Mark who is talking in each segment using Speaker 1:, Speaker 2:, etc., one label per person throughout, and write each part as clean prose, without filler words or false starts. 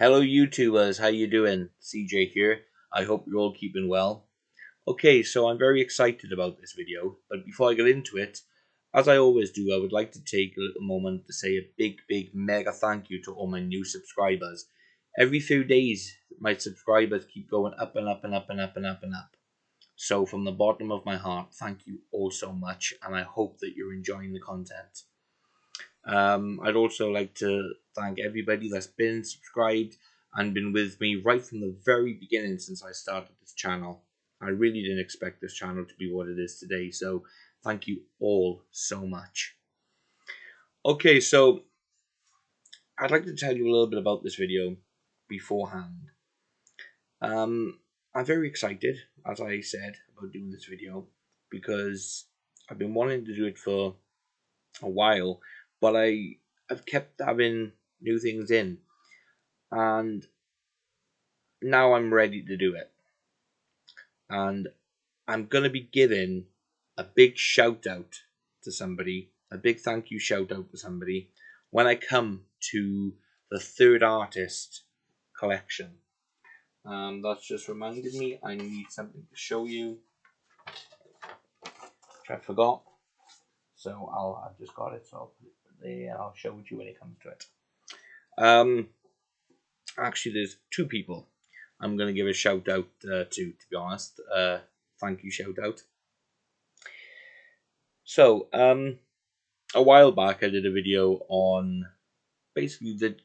Speaker 1: Hello YouTubers, how you doing? CJ here. I hope you're all keeping well. Okay, so I'm very excited about this video, but before I get into it, as I always do, I would like to take a little moment to say a big mega thank you to all my new subscribers. Every few days, my subscribers keep going up and up and up and up and up and up. So from the bottom of my heart, thank you all so much, and I hope that you're enjoying the content. I'd also like to thank everybody that's been subscribed and been with me right from the very beginning since I started this channel. I really didn't expect this channel to be what it is today, so thank you all so much. Okay, so I'd like to tell you a little bit about this video beforehand. I'm very excited, as I said, about doing this video because I've been wanting to do it for a while, but I've kept having new things in, and now I'm ready to do it. And I'm going to be giving a big shout out to somebody, a big thank you shout out to somebody when I come to the third artist collection. That's just reminded me I need something to show you, which I forgot. So I've just got it, so I'll put it there and I'll show you when it comes to it. Actually, there's two people I'm going to give a shout out to be honest. Thank you shout out. So, a while back I did a video on basically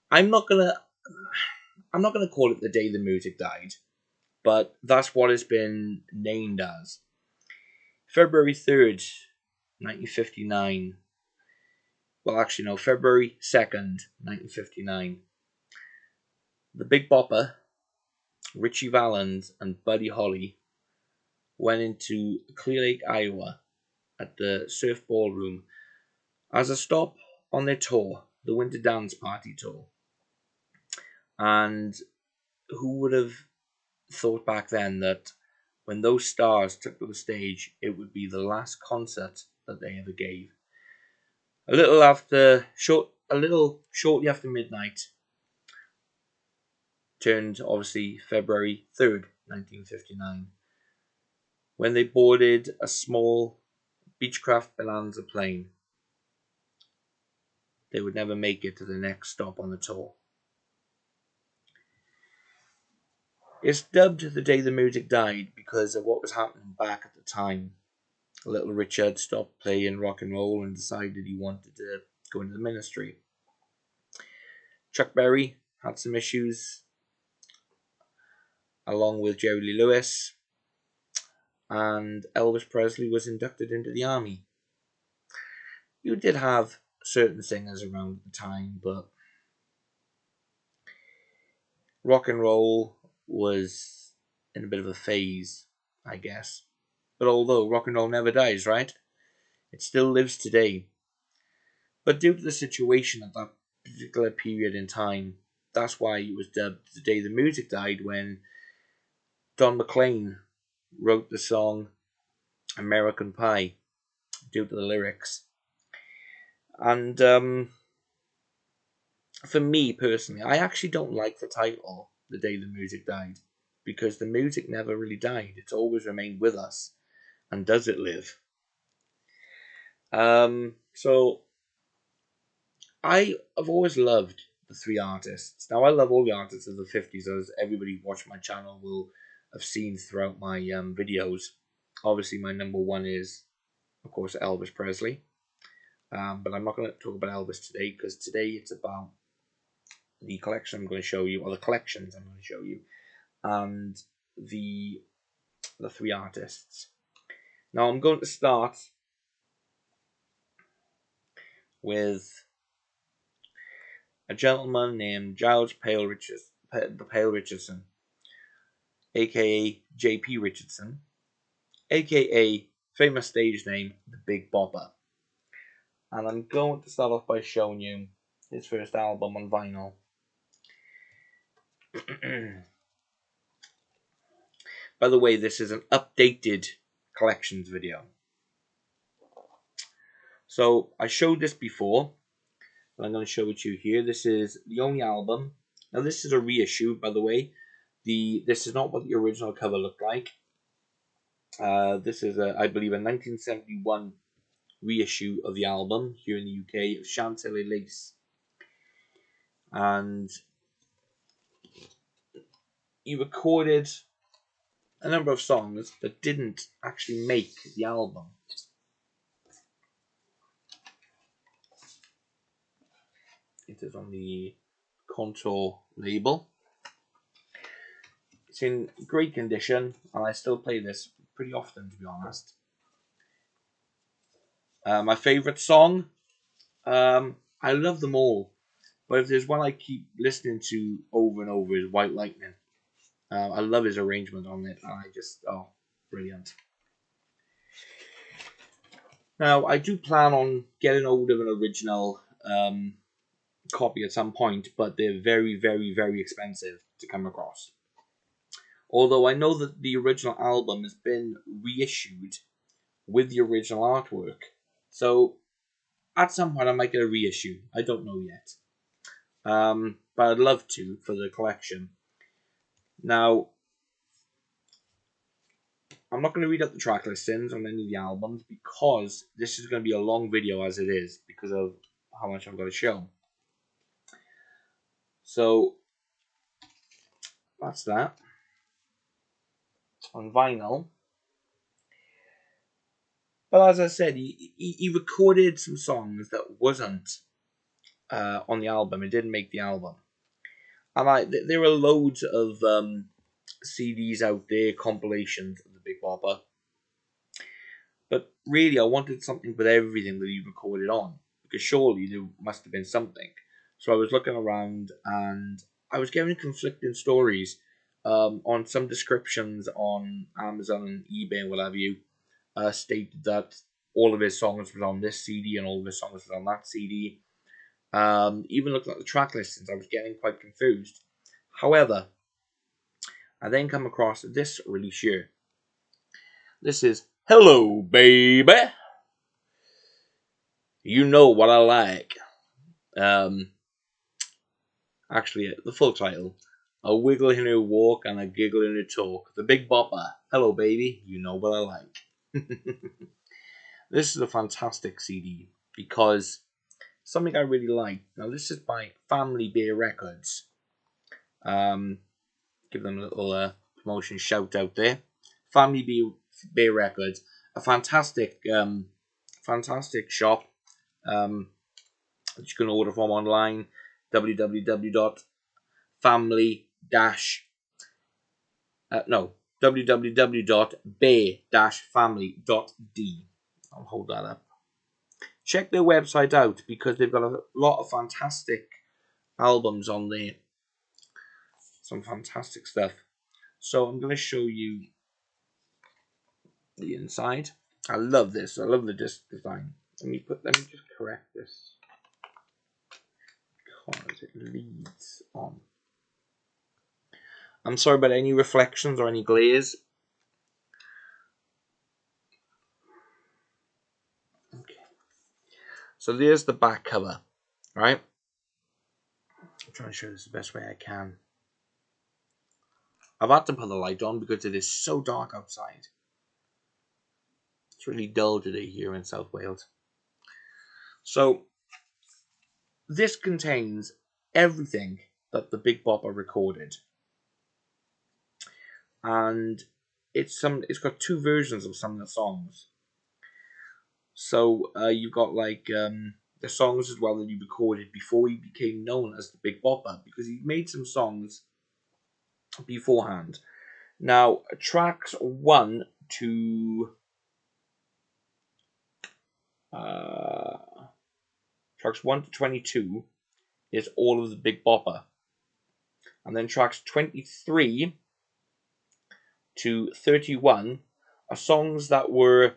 Speaker 1: I'm not gonna call it the day the music died, but that's what it's been named as. February 3rd, 1959. Well, actually, no, February 2nd, 1959. The Big Bopper, Ritchie Valens, and Buddy Holly went into Clear Lake, Iowa at the Surf Ballroom as a stop on their tour, the Winter Dance Party tour. And who would have thought back then that when those stars took to the stage, it would be the last concert that they ever gave. Shortly after midnight, turned obviously February 3rd, 1959, when they boarded a small Beechcraft Bonanza plane. They would never make it to the next stop on the tour. It's dubbed the day the music died because of what was happening back at the time. Little Richard stopped playing rock and roll and decided he wanted to go into the ministry. Chuck Berry had some issues, along with Jerry Lee Lewis, and Elvis Presley was inducted into the army. You did have certain singers around at the time, but rock and roll was in a bit of a phase, I guess. But although rock and roll never dies, right? It still lives today. But due to the situation at that particular period in time, that's why it was dubbed the day the music died, when Don McLean wrote the song American Pie due to the lyrics. And for me personally, I actually don't like the title The Day the Music Died, because the music never really died. It's always remained with us. And does it live? So I have always loved the three artists. Now, I love all the artists of the 50s, as everybody watching my channel will have seen throughout my videos. Obviously, my number one is, of course, Elvis Presley. But I'm not going to talk about Elvis today, because today it's about the collection I'm going to show you, or the collections I'm going to show you, and the three artists. Now, I'm going to start with a gentleman named Giles Pale Richardson, aka J.P. Richardson, aka famous stage name the Big Bopper. And I'm going to start off by showing you his first album on vinyl. By the way, this is an updated collections video. So I showed this before, but I'm going to show it to you here. This is the only album. Now this is a reissue, by the way. This is not what the original cover looked like. This is, I believe, a 1971 reissue of the album here in the UK of Chantilly Lace. And he recorded a number of songs that didn't actually make the album. It is on the Contour label. It's in great condition, and I still play this pretty often, to be honest. My favourite song, I love them all, but if there's one I keep listening to over and over, is White Lightning. I love his arrangement on it, and I just, oh, brilliant. Now, I do plan on getting hold of an original copy at some point, but they're very, very, very expensive to come across. Although I know that the original album has been reissued with the original artwork. So, at some point I might get a reissue. I don't know yet. But I'd love to for the collection. Now, I'm not going to read out the track listings on any of the albums because this is going to be a long video as it is because of how much I've got to show. So, that's that. On vinyl. But as I said, he recorded some songs that wasn't on the album. It didn't make the album. And there are loads of CDs out there, compilations of the Big Bopper. But really, I wanted something with everything that he recorded on. Because surely there must have been something. So I was looking around and I was getting conflicting stories on some descriptions on Amazon and eBay and what have you. Stated that all of his songs were on this CD and all of his songs were on that CD. Even looking at the track listings, I was getting quite confused. However, I then come across this release here. This is Hello Baby, You Know What I Like. Actually, the full title, A Wiggle in Her Walk and a Giggle in Her Talk. The Big Bopper, Hello Baby, You Know What I Like. This is a fantastic CD because something I really like. Now, this is by Family Bear Records. Give them a little promotion shout out there. Family Bear Records, a fantastic, fantastic shop. That you can order from online. www.bear-family.d. I'll hold that up. Check their website out because they've got a lot of fantastic albums on there. Some fantastic stuff. So I'm going to show you the inside. I love this. I love the disc design. Let me just correct this because it leads on. I'm sorry about any reflections or any glaze. Okay. So there's the back cover, right? I'm trying to show this the best way I can. I've had to put the light on because it is so dark outside. It's really dull today here in South Wales. So this contains everything that the Big Bopper recorded. And it's got two versions of some of the songs. So you've got like the songs as well that he recorded before he became known as the Big Bopper, because he made some songs beforehand. Now tracks 1 to 22 is all of the Big Bopper, and then tracks 23 to 31 are songs that were,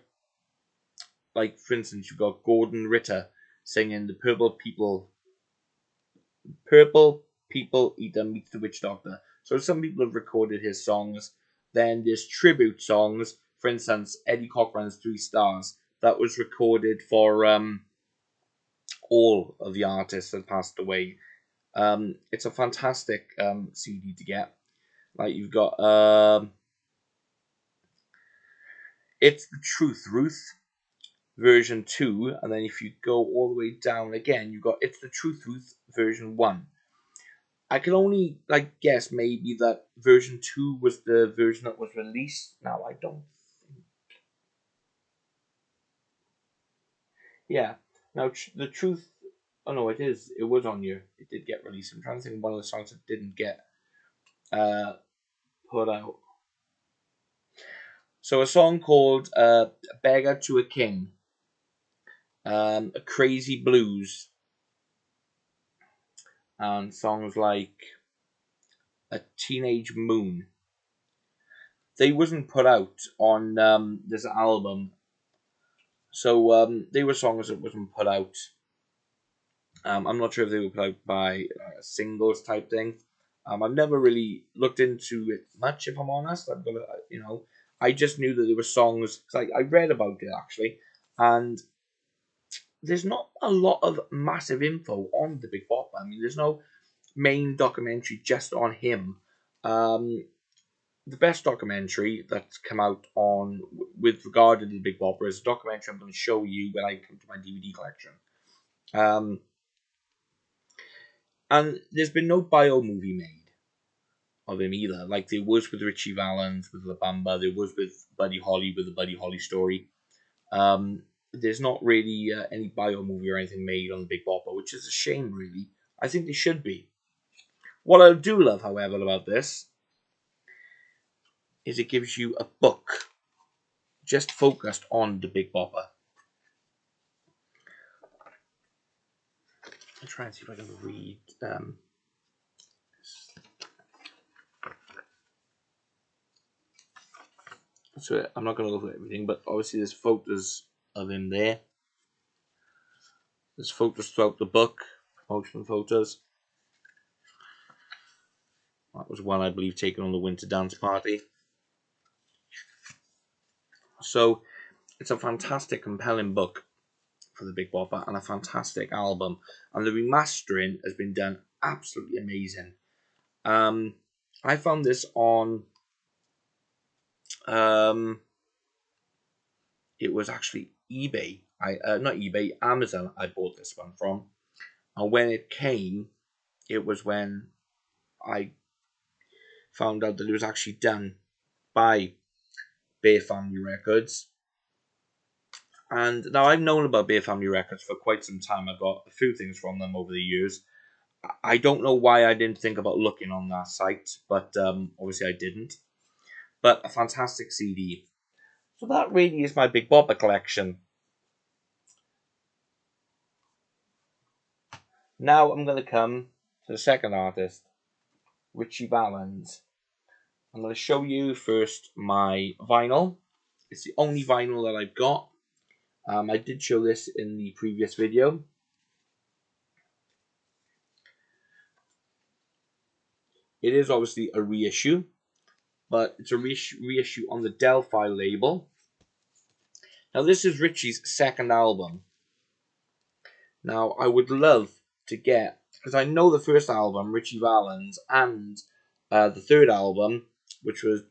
Speaker 1: like, for instance, you've got Gordon Ritter singing the Purple People Eater Meets the Witch Doctor. So some people have recorded his songs. Then there's tribute songs. For instance, Eddie Cochran's 3 Stars. That was recorded for all of the artists that passed away. It's a fantastic CD to get. Like, you've got It's the Truth, Ruth, version 2, and then if you go all the way down again, you've got It's the Truth, Ruth, version 1. I can only guess maybe that version 2 was the version that was released. Now I don't think. Yeah. Now the Truth. Oh no, it is. It was on here. It did get released. I'm trying to think of one of the songs that didn't get put out. So a song called "Beggar to a King," "A Crazy Blues," and songs like "A Teenage Moon." They wasn't put out on this album, so they were songs that wasn't put out. I'm not sure if they were put out by a singles type thing. I've never really looked into it much, if I'm honest. I'm gonna, I just knew that there were songs because I read about it actually, and there's not a lot of massive info on the Big Bopper. I mean, there's no main documentary just on him. The best documentary that's come out on with regard to the Big Bopper is a documentary I'm going to show you when I come to my DVD collection. And there's been no bio movie made of him either. Like there was with Richie Valens, with Labamba, there was with Buddy Holly, with the Buddy Holly story. There's not really any bio movie or anything made on the Big Bopper, which is a shame, really. I think they should be. What I do love, however, about this is it gives you a book just focused on the Big Bopper. I'll try and see if I can read. So I'm not going to look at everything, but obviously there's photos of him there. There's photos throughout the book, promotional photos. That was one, I believe, taken on the Winter Dance Party. So it's a fantastic, compelling book for the Big Bopper and a fantastic album. And the remastering has been done absolutely amazing. I found this on it was actually eBay. Not eBay, Amazon. I bought this one from, and when it came, it was when I found out that it was actually done by Bear Family Records. And now I've known about Bear Family Records for quite some time. I got a few things from them over the years. I don't know why I didn't think about looking on that site, but obviously I didn't. But a fantastic CD. So that really is my Big Bopper collection. Now I'm going to come to the second artist, Richie Valens. I'm going to show you first my vinyl. It's the only vinyl that I've got. I did show this in the previous video. It is obviously a reissue, but it's a reissue on the Delphi label. Now this is Richie's second album. Now I would love to get, because I know the first album, Richie Valens, and the third album, which was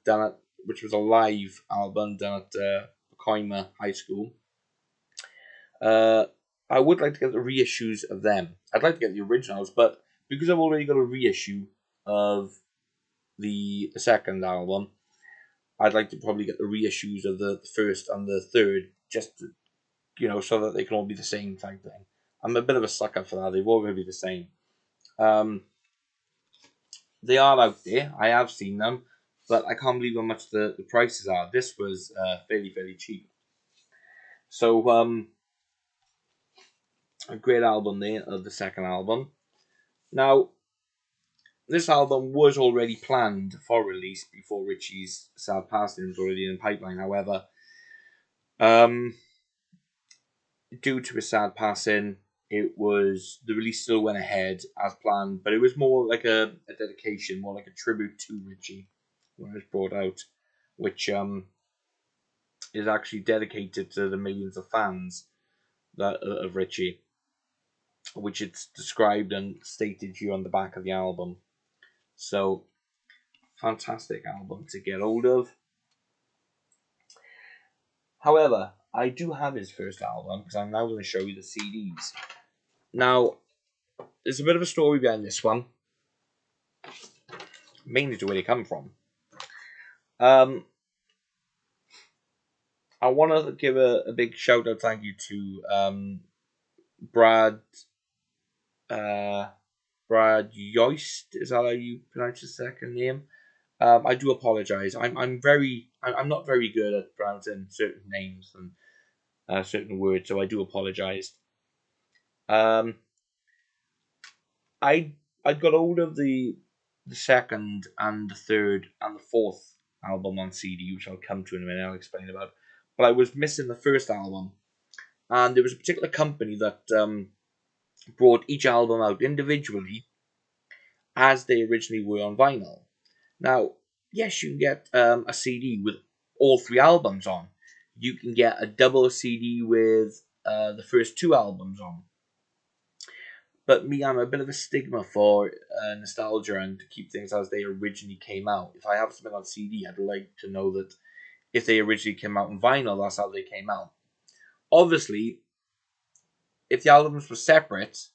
Speaker 1: a live album done at POMA High School. I would like to get the reissues of them. I'd like to get the originals, but because I've already got a reissue of the second album, I'd like to probably get the reissues of the first and the third, just to, so that they can all be the same type thing. I'm a bit of a sucker for that. They've all got to be the same. They are out there. I have seen them, but I can't believe how much the prices are. This was fairly cheap. So a great album there of the second album. Now, this album was already planned for release before Richie's sad passing. Was already in the pipeline. However, due to his sad passing, the release still went ahead as planned, but it was more like a dedication, more like a tribute to Richie when it was brought out, which is actually dedicated to the millions of fans of Richie. which it's described and stated here on the back of the album. So, fantastic album to get hold of. However, I do have his first album because I'm now going to show you the CDs. Now, there's a bit of a story behind this one, mainly to where they come from. I want to give a big shout out, thank you to Brad Yoist. Is that how you pronounce his second name? I do apologize. I'm not very good at pronouncing certain names and certain words, so I do apologize. I got hold of the second and the third and the fourth album on CD, which I'll come to in a minute. I'll explain about. But I was missing the first album, and there was a particular company that brought each album out individually as they originally were on vinyl. Now, yes, you can get a CD with all three albums on. You can get a double CD with the first two albums on. But me, I'm a bit of a stigma for nostalgia and to keep things as they originally came out. If I have something on CD, I'd like to know that if they originally came out in vinyl, that's how they came out. Obviously, if the albums were separate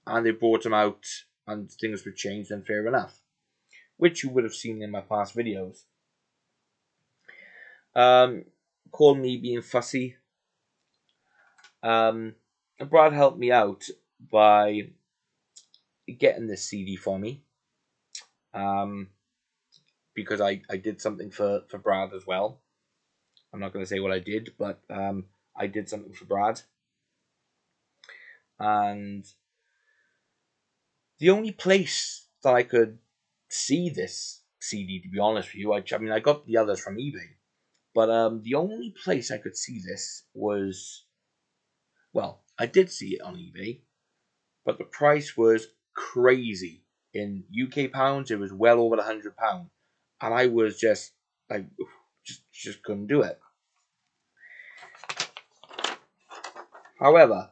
Speaker 1: and they brought them out and things were changed, then fair enough. Which you would have seen in my past videos. Call me being fussy. Brad helped me out by getting this CD for me. Because I did something for Brad as well. I'm not going to say what I did, but I did something for Brad. And the only place that I could see this CD, to be honest with you, I mean, I got the others from eBay. But the only place I could see this was, well, I did see it on eBay, but the price was crazy. In UK pounds, it was well over £100, and I was just like, just couldn't do it. However,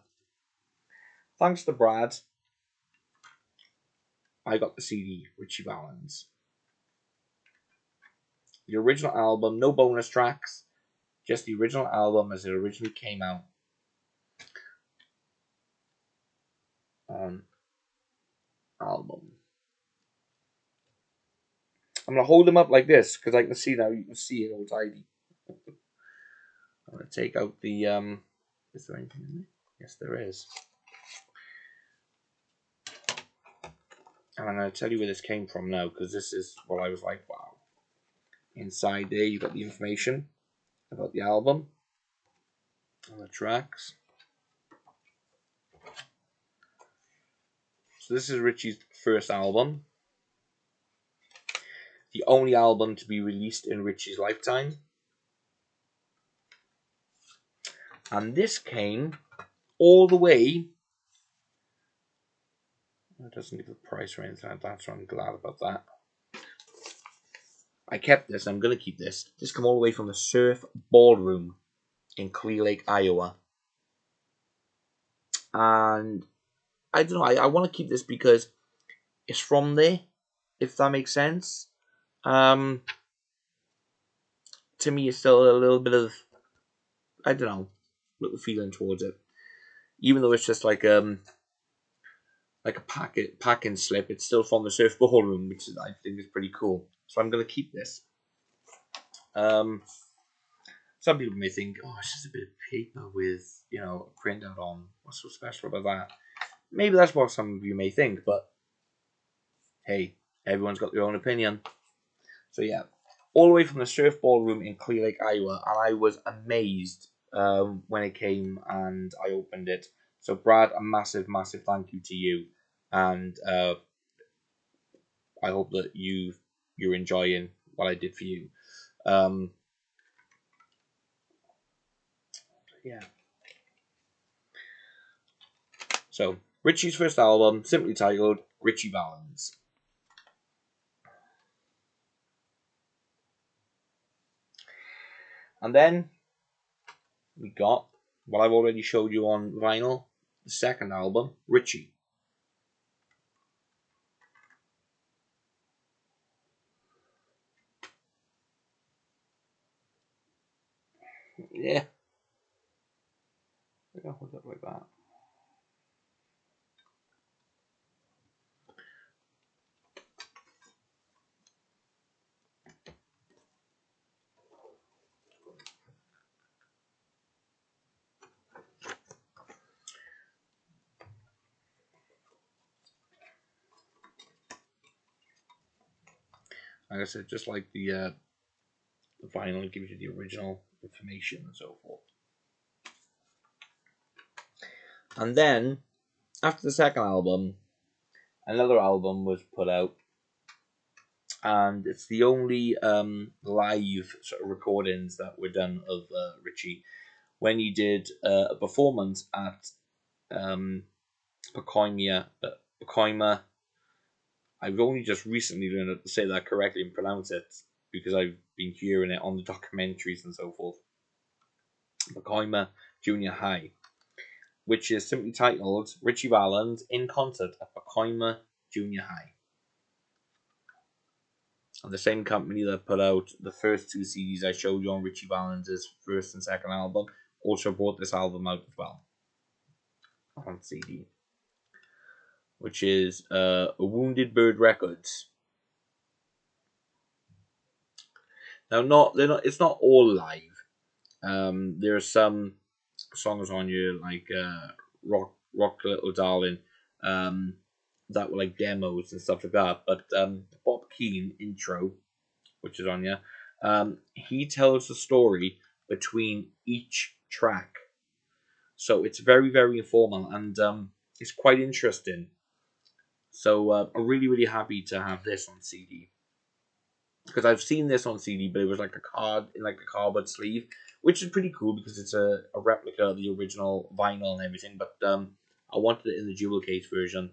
Speaker 1: thanks to Brad, I got the CD Richie Valens. The original album, no bonus tracks, just the original album as it originally came out on album. I'm going to hold them up like this because I can see now. You can see it all tidy. I'm going to take out the. Is there anything in there? Yes, there is. And I'm going to tell you where this came from now because this is what I was like, wow. Inside there, you've got the information about the album and the tracks. So this is Richie's first album. The only album to be released in Richie's lifetime. And this came all the way. It doesn't give a price or anything like that, so I'm glad about that. I kept this, I'm going to keep this. This came all the way from the Surf Ballroom in Clear Lake, Iowa. And I don't know, I want to keep this because it's from there, if that makes sense. To me, it's still a little bit of, I don't know, little feeling towards it. Even though it's just like a packing slip, it's still from the Surf Ballroom, which I think is pretty cool. So I'm going to keep this. Some people may think, oh, it's just a bit of paper with, you know, a printout on. What's so special about that? Maybe that's what some of you may think, but hey, everyone's got their own opinion. So yeah, all the way from the Surf Ballroom in Clear Lake, Iowa, and I was amazed when it came and I opened it. So Brad, a massive, massive thank you to you, and I hope that you're enjoying what I did for you. Yeah. So, Richie's first album, simply titled Ritchie Valens. And then we got what I've already showed you on vinyl, the second album, Richie. Yeah. I'm gonna hold it like that. Like I said, just like the vinyl gives you the original information and so forth. And then, after the second album, another album was put out, and it's the only live sort of recordings that were done of Richie when he did a performance at POMA. I've only just recently learned to say that correctly and pronounce it because I've been hearing it on the documentaries and so forth. POMA Junior High, which is simply titled Richie Valens in Concert at POMA Junior High. And the same company that put out the first two CDs I showed you on Richie Valens' first and second album also brought this album out as well on CD, which is a Wounded Bird Records. Now, it's not all live. There are some songs on here like Rock Little Darling, that were like demos and stuff like that. But the Bob Keane intro, which is on here, he tells the story between each track. So it's very, very informal and it's quite interesting. So I'm really, really happy to have this on CD. Because I've seen this on CD, but it was like a card in like a cardboard sleeve, which is pretty cool because it's a replica of the original vinyl and everything. But I wanted it in the jewel case version,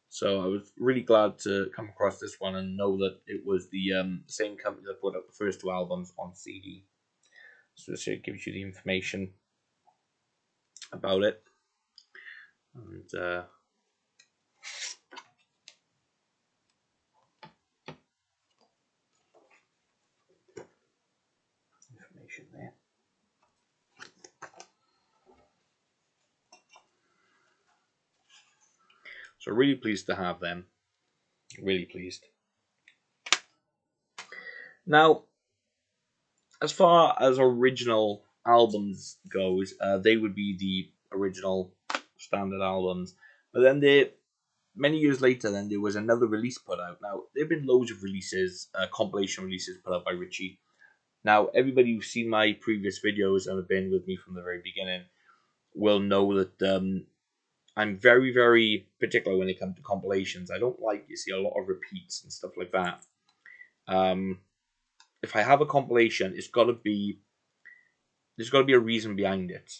Speaker 1: so I was really glad to come across this one and know that it was the same company that put out the first two albums on CD. So this here gives you the information about it, and information there. So really pleased to have them. Really pleased. Now, as far as original albums goes, they would be the original standard albums. But then many years later, then there was another release put out. Now, there have been loads of releases, compilation releases put out by Richie. Now, everybody who's seen my previous videos and have been with me from the very beginning will know that I'm very, very particular when it comes to compilations. I don't like, you see, a lot of repeats and stuff like that. If I have a compilation, there's got to be a reason behind it.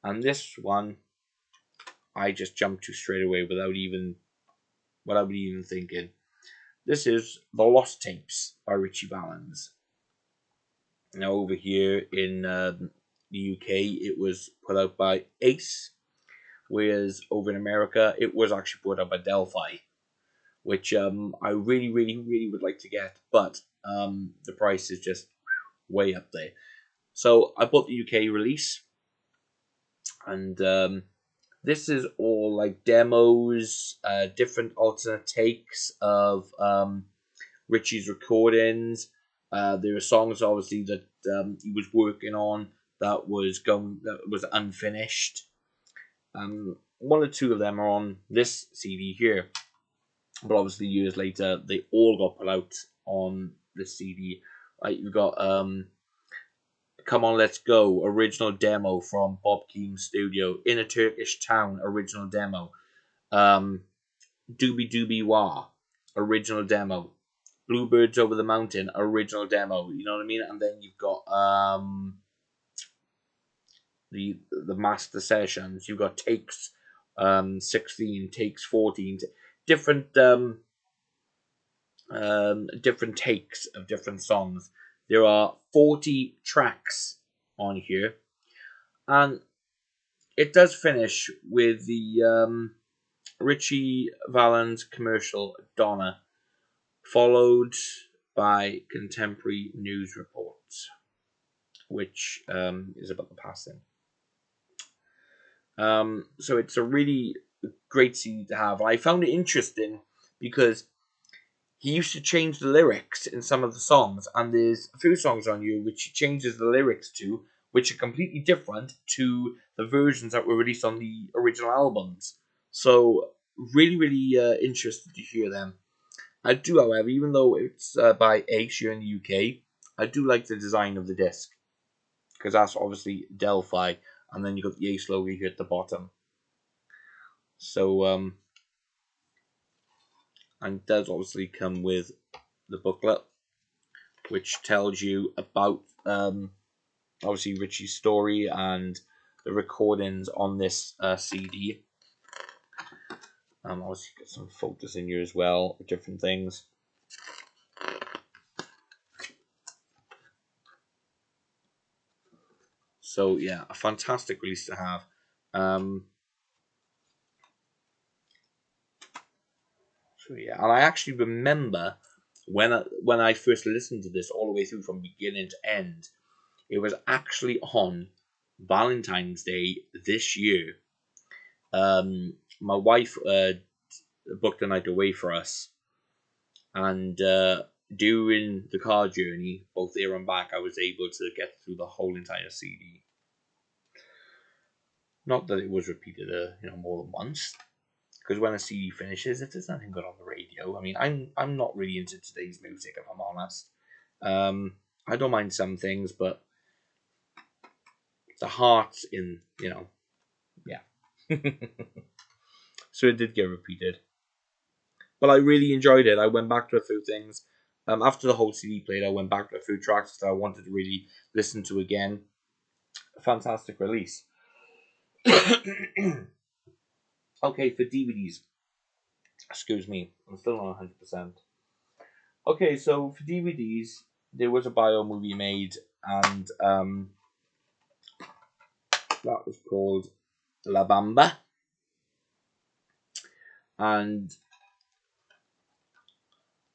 Speaker 1: And this one, I just jumped to straight away without even thinking. This is The Lost Tapes by Richie Valens. Now over here in the UK, it was put out by Ace, whereas over in America, it was actually put out by Delphi, which I really, really, really would like to get, but the price is just way up there. So I bought the UK release, and this is all like demos, different alternate takes of Richie's recordings. There are songs obviously that he was working on that was unfinished. One or two of them are on this CD here, but obviously years later they all got put out on this CD. Like you've got Come On Let's Go, original demo from Bob Keane's studio. In a Turkish Town, original demo. Doobie Doobie Wah, original demo. Bluebirds Over the Mountain, original demo. You know what I mean? And then you've got the master sessions. You've got takes 16, takes 14, different different takes of different songs. There are 40 tracks on here, and it does finish with the Ritchie Valens commercial Donna, followed by contemporary news reports, which is about the passing. So it's a really great CD to have. I found it interesting because he used to change the lyrics in some of the songs, and there's a few songs on here which he changes the lyrics to, which are completely different to the versions that were released on the original albums. So really, really interested to hear them. I do, however, even though it's by Ace here in the UK, I do like the design of the disc, because that's obviously Delphi, and then you got the Ace logo here at the bottom. So and it does obviously come with the booklet, which tells you about obviously Richie's story and the recordings on this CD. Obviously got some photos in here as well, different things. So yeah, a fantastic release to have. So yeah, and I actually remember when I first listened to this all the way through from beginning to end, it was actually on Valentine's Day this year. My wife booked a night away for us, and during the car journey, both there and back, I was able to get through the whole entire CD. Not that it was repeated, more than once, because when a CD finishes, if there's nothing good on the radio, I mean, I'm not really into today's music, if I'm honest. I don't mind some things, but the heart's in, yeah. So it did get repeated. But I really enjoyed it. I went back to a few things. After the whole CD played, I went back to a few tracks that I wanted to really listen to again. A fantastic release. Okay, for DVDs. Excuse me, I'm still not 100%. Okay, so for DVDs, there was a bio movie made, and that was called Labamba. And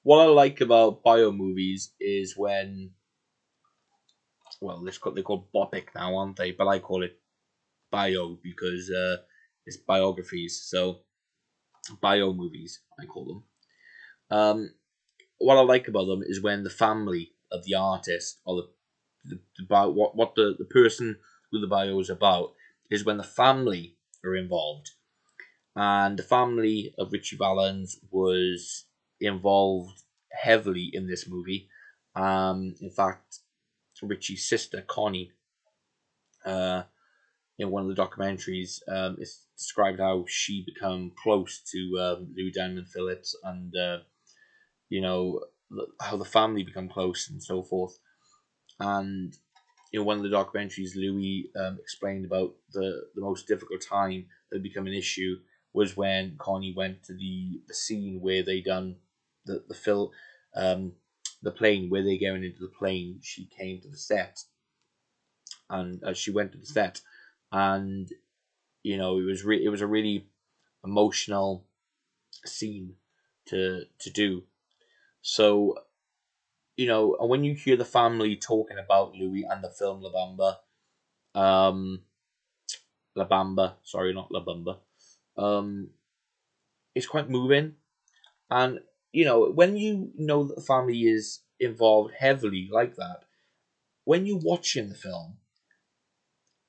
Speaker 1: what I like about bio movies is when, well, they're called Bopic now, aren't they? But I call it bio because it's biographies. So bio movies, I call them. What I like about them is when the family of the artist or what the person who the bio is about is when the family are involved, and the family of Richie Valens was involved heavily in this movie. In fact, Richie's sister Connie, in one of the documentaries, it's described how she became close to Lou Diamond Phillips, and how the family become close and so forth. And in one of the documentaries, Louis explained about the most difficult time that became an issue was when Connie went to the scene where they done the plane, where they going into the plane. She came to the set, and she went to the set, and it was a really emotional scene to do. So and when you hear the family talking about Louis and the film Labamba, sorry, not Labamba, it's quite moving. And when that the family is involved heavily like that, when you're watching the film,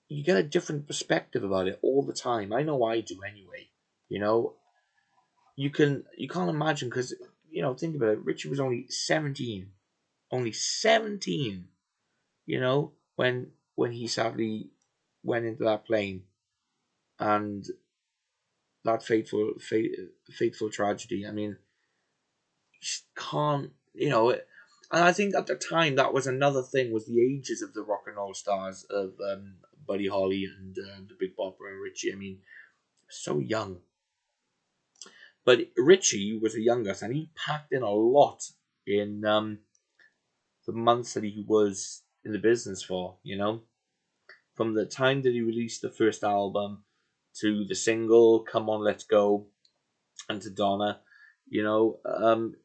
Speaker 1: you get a different perspective about it all the time. I know I do anyway. You can't imagine, because think about it. Richie was only 17, only 17. When he sadly went into that plane, and that fateful tragedy. I mean, you just can't, and I think at the time that was another thing, was the ages of the rock and roll stars of Buddy Holly and the Big Bopper and Richie. I mean, so young. But Richie was the youngest, and he packed in a lot in the months that he was in the business for. From the time that he released the first album to the single "Come On Let's Go" and to Donna. You know,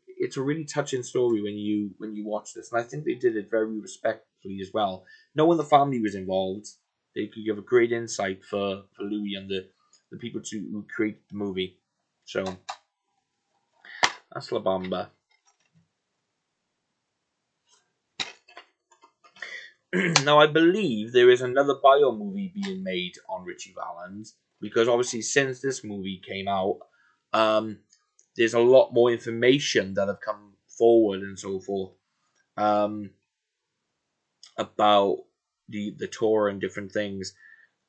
Speaker 1: it's a really touching story when you watch this, and I think they did it very respectfully as well. Knowing the family was involved, they could give a great insight for Louis and the people who created the movie. So that's Labamba. Now I believe there is another bio movie being made on Richie Valens, because obviously since this movie came out, there's a lot more information that have come forward and so forth, about the tour and different things.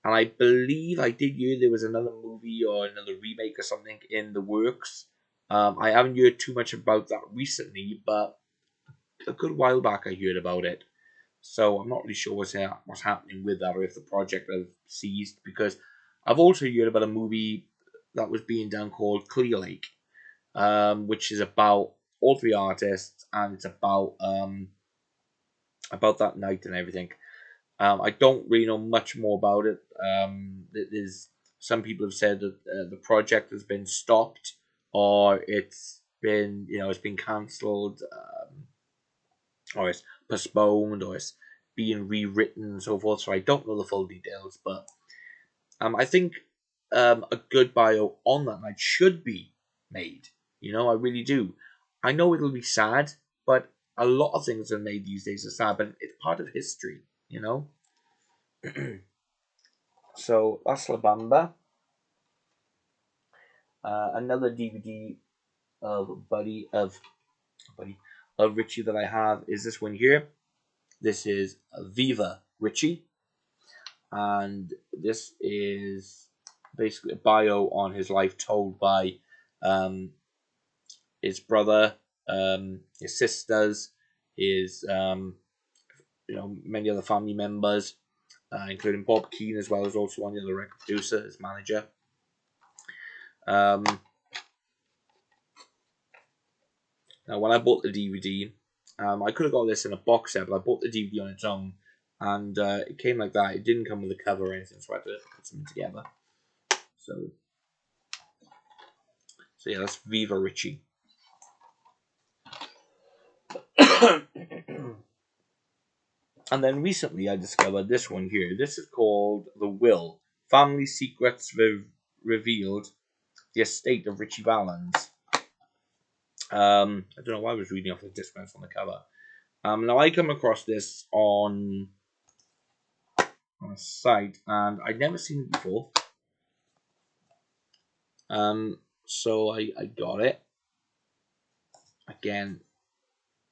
Speaker 1: And I believe I did hear there was another movie or another remake or something in the works. I haven't heard too much about that recently, but a good while back I heard about it. So I'm not really sure what's happening with that, or if the project has ceased, because I've also heard about a movie that was being done called Clear Lake, which is about all three artists, and it's about that night and everything. I don't really know much more about it. There's some people have said that the project has been stopped, or it's been cancelled, or it's postponed, or it's being rewritten and so forth. So I don't know the full details, but I think a good bio on that night should be made. I really do. I know it'll be sad, but a lot of things that are made these days are sad, but it's part of history. So that's Labamba. Another DVD of Richie that I have is this one here. This is Viva Richie, and this is basically a bio on his life told by his brother, his sisters, his many other family members, including Bob Keane as well as also one of the record producer, his manager. Now, when I bought the DVD, I could have got this in a box set, but I bought the DVD on its own, and it came like that. It didn't come with a cover or anything, so I had to put something together. So yeah, that's Viva Richie. And then recently I discovered this one here. This is called The Will. Family Secrets Revealed. The Estate of Richie Valens. I don't know why I was reading off the discounts on the cover. Now I come across this on a site, and I'd never seen it before. So I got it. Again,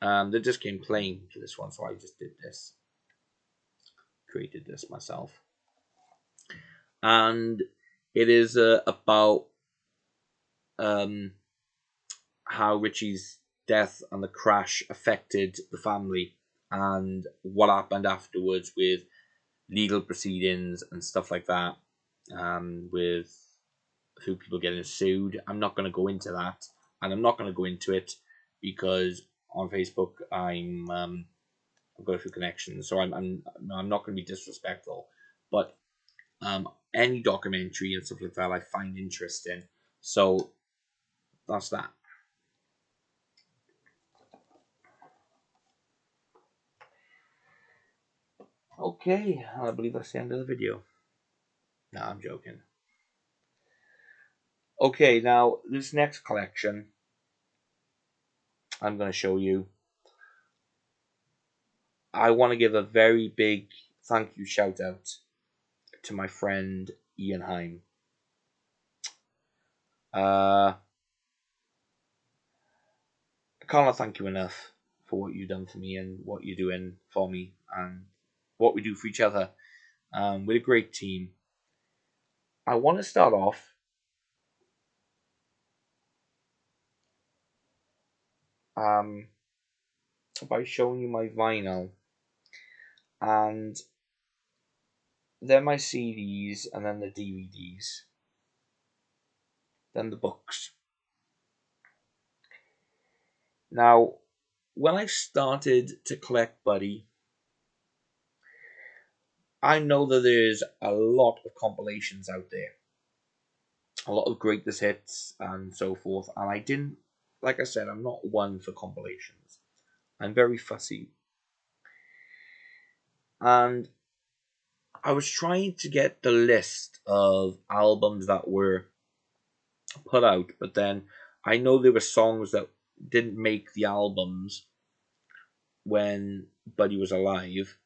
Speaker 1: they just came plain for this one, so I just did this. Created this myself. And it is about how Richie's death and the crash affected the family, and what happened afterwards with legal proceedings and stuff like that, with a few people getting sued. I'm not going to go into that, and I'm not going to go into it because on Facebook I've got a few connections, so I'm not going to be disrespectful, but any documentary and stuff like that I find interesting, so that's that. Okay, I believe that's the end of the video. No, I'm joking. Okay, now this next collection I'm going to show you, I want to give a very big thank you shout out to my friend Ian Heim. I cannot thank you enough for what you've done for me and what you're doing for me and what we do for each other. We're a great team. I want to start off by showing you my vinyl, and then my CDs, and then the DVDs, then the books. Now, when I started to collect Buddy, I know that there's a lot of compilations out there. a lot of greatest hits and so forth. And I didn't, like I said, I'm not one for compilations. I'm very fussy. And I was trying to get the list of albums that were put out, but then I know there were songs that didn't make the albums when Buddy was alive,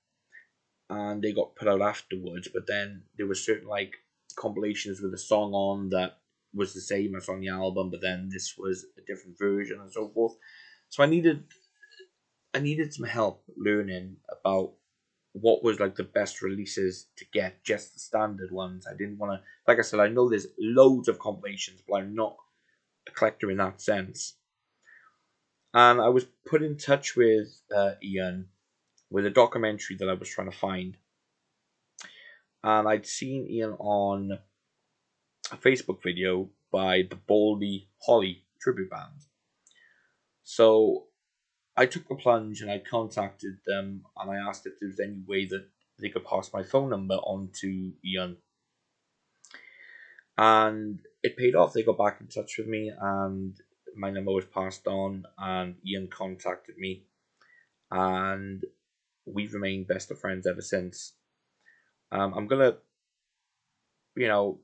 Speaker 1: and they got put out afterwards. But then there were certain like compilations with a song on that was the same as on the album, but then this was a different version and so forth. So I needed some help learning about what was like the best releases to get, just the standard ones. I didn't want to, like I said, I know there's loads of compilations, but I'm not a collector in that sense. And I was put in touch with Ian with a documentary that I was trying to find, and I'd seen Ian on a Facebook video by the Baldy Holly tribute band. So I took the plunge and I contacted them and I asked if there was any way that they could pass my phone number on to Ian. And it paid off. They got back in touch with me and my number was passed on and Ian contacted me and we've remained best of friends ever since. I'm gonna, you know,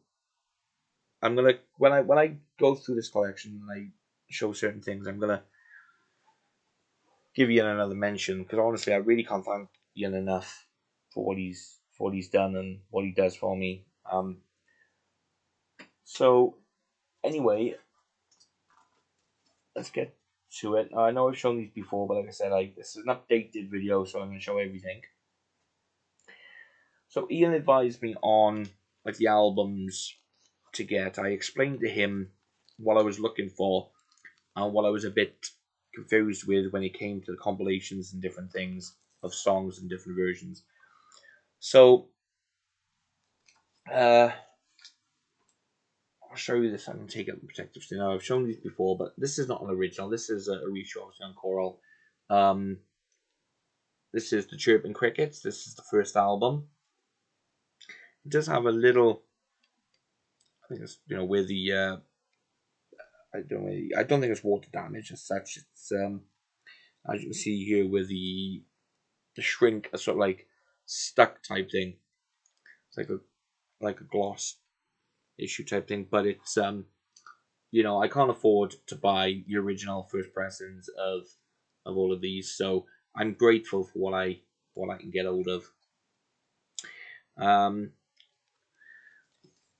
Speaker 1: when I go through this collection and I show certain things, I'm gonna give Ian another mention because honestly, I really can't thank Ian enough for what he's done and what he does for me. So anyway, let's get to it. I know I've shown these before, but like I said, this is an updated video, so I'm gonna show everything. So Ian advised me on like the albums to get. I explained to him what I was looking for and what I was a bit confused with when it came to the compilations and different things of songs and different versions. So I'll show you this. I can take out the protective stick. Now I've shown these before, but this is not an original. This is a reissue, obviously on Coral. This is the Chirping Crickets. This is the first album. It does have a little, I think it's where the I don't think it's water damage as such. It's as you can see here with the shrink, a sort of like stuck type thing. It's like a gloss issue type thing, but it's I can't afford to buy the original first pressings of all of these, so I'm grateful for what I can get hold of.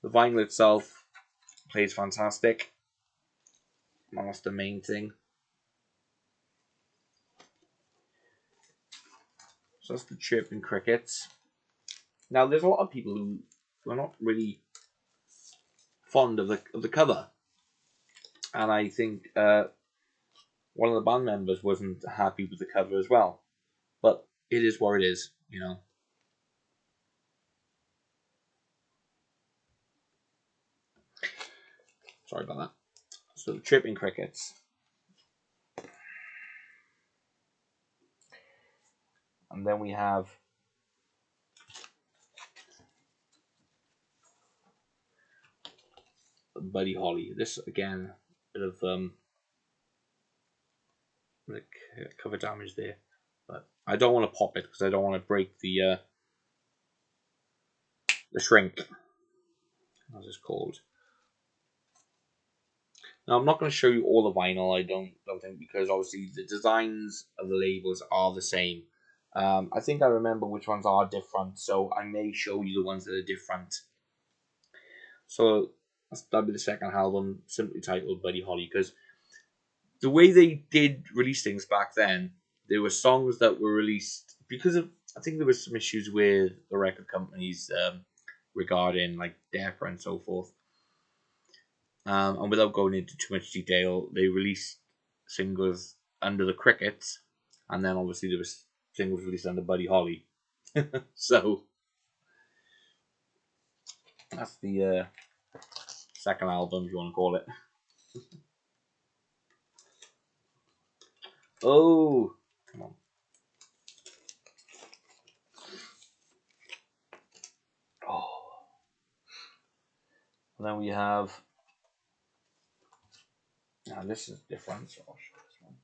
Speaker 1: The vinyl itself plays fantastic. That's the main thing. So that's the Chirping Crickets. Now, there's a lot of people who are not really fond of the cover, and I think one of the band members wasn't happy with the cover as well. But it is what it is, Sorry about that. So the Chirping Crickets. And then we have Buddy Holly. This again, bit of like cover damage there, but I don't want to pop it because I don't want to break the shrink, as it's called. Now I'm not going to show you all the vinyl. I don't think, because obviously the designs of the labels are the same. I think I remember which ones are different, so I may show you the ones that are different. So that'll be the second album, simply titled Buddy Holly, because the way they did release things back then, there were songs that were released because of, I think there was some issues with the record companies regarding like DEPA and so forth. And without going into too much detail, they released singles under the Crickets, and then obviously there was singles released under Buddy Holly. So that's the second album, if you want to call it. Oh, come on. Oh. And then we have Now this is different, so I'll show this one.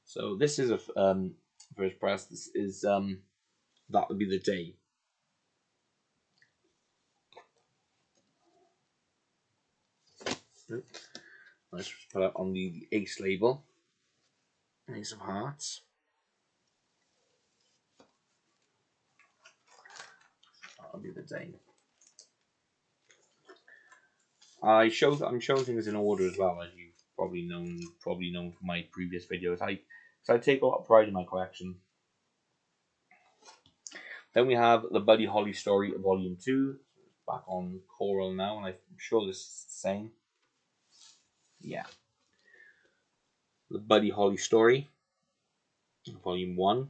Speaker 1: So this is a first press. This is that would be the day. Let's just put it on the Ace label. Ace of Hearts. That'll be the day. I'm showing things in order as well, as you've probably known from my previous videos. I take a lot of pride in my collection. Then we have the Buddy Holly Story Volume 2. Back on Coral now, and I'm sure this is the same. Yeah. The Buddy Holly Story, Volume 1.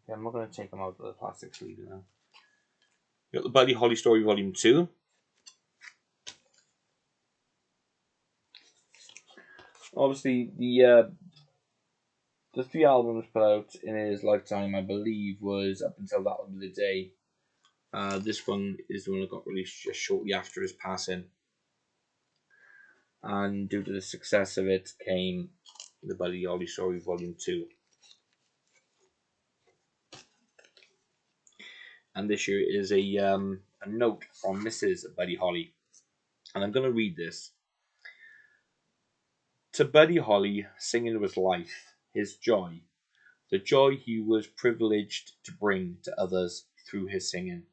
Speaker 1: Okay, I'm not going to take them out of the plastic sleeve now. You got the Buddy Holly Story Volume 2. Obviously, the 3 albums put out in his lifetime, I believe, was up until That Would Be the Day. This one is the one that got released just shortly after his passing. And due to the success of it came the Buddy Holly Story Volume 2. And this year is a note from Mrs. Buddy Holly. And I'm going to read this. To Buddy Holly, singing was life, his joy, the joy he was privileged to bring to others through his singing.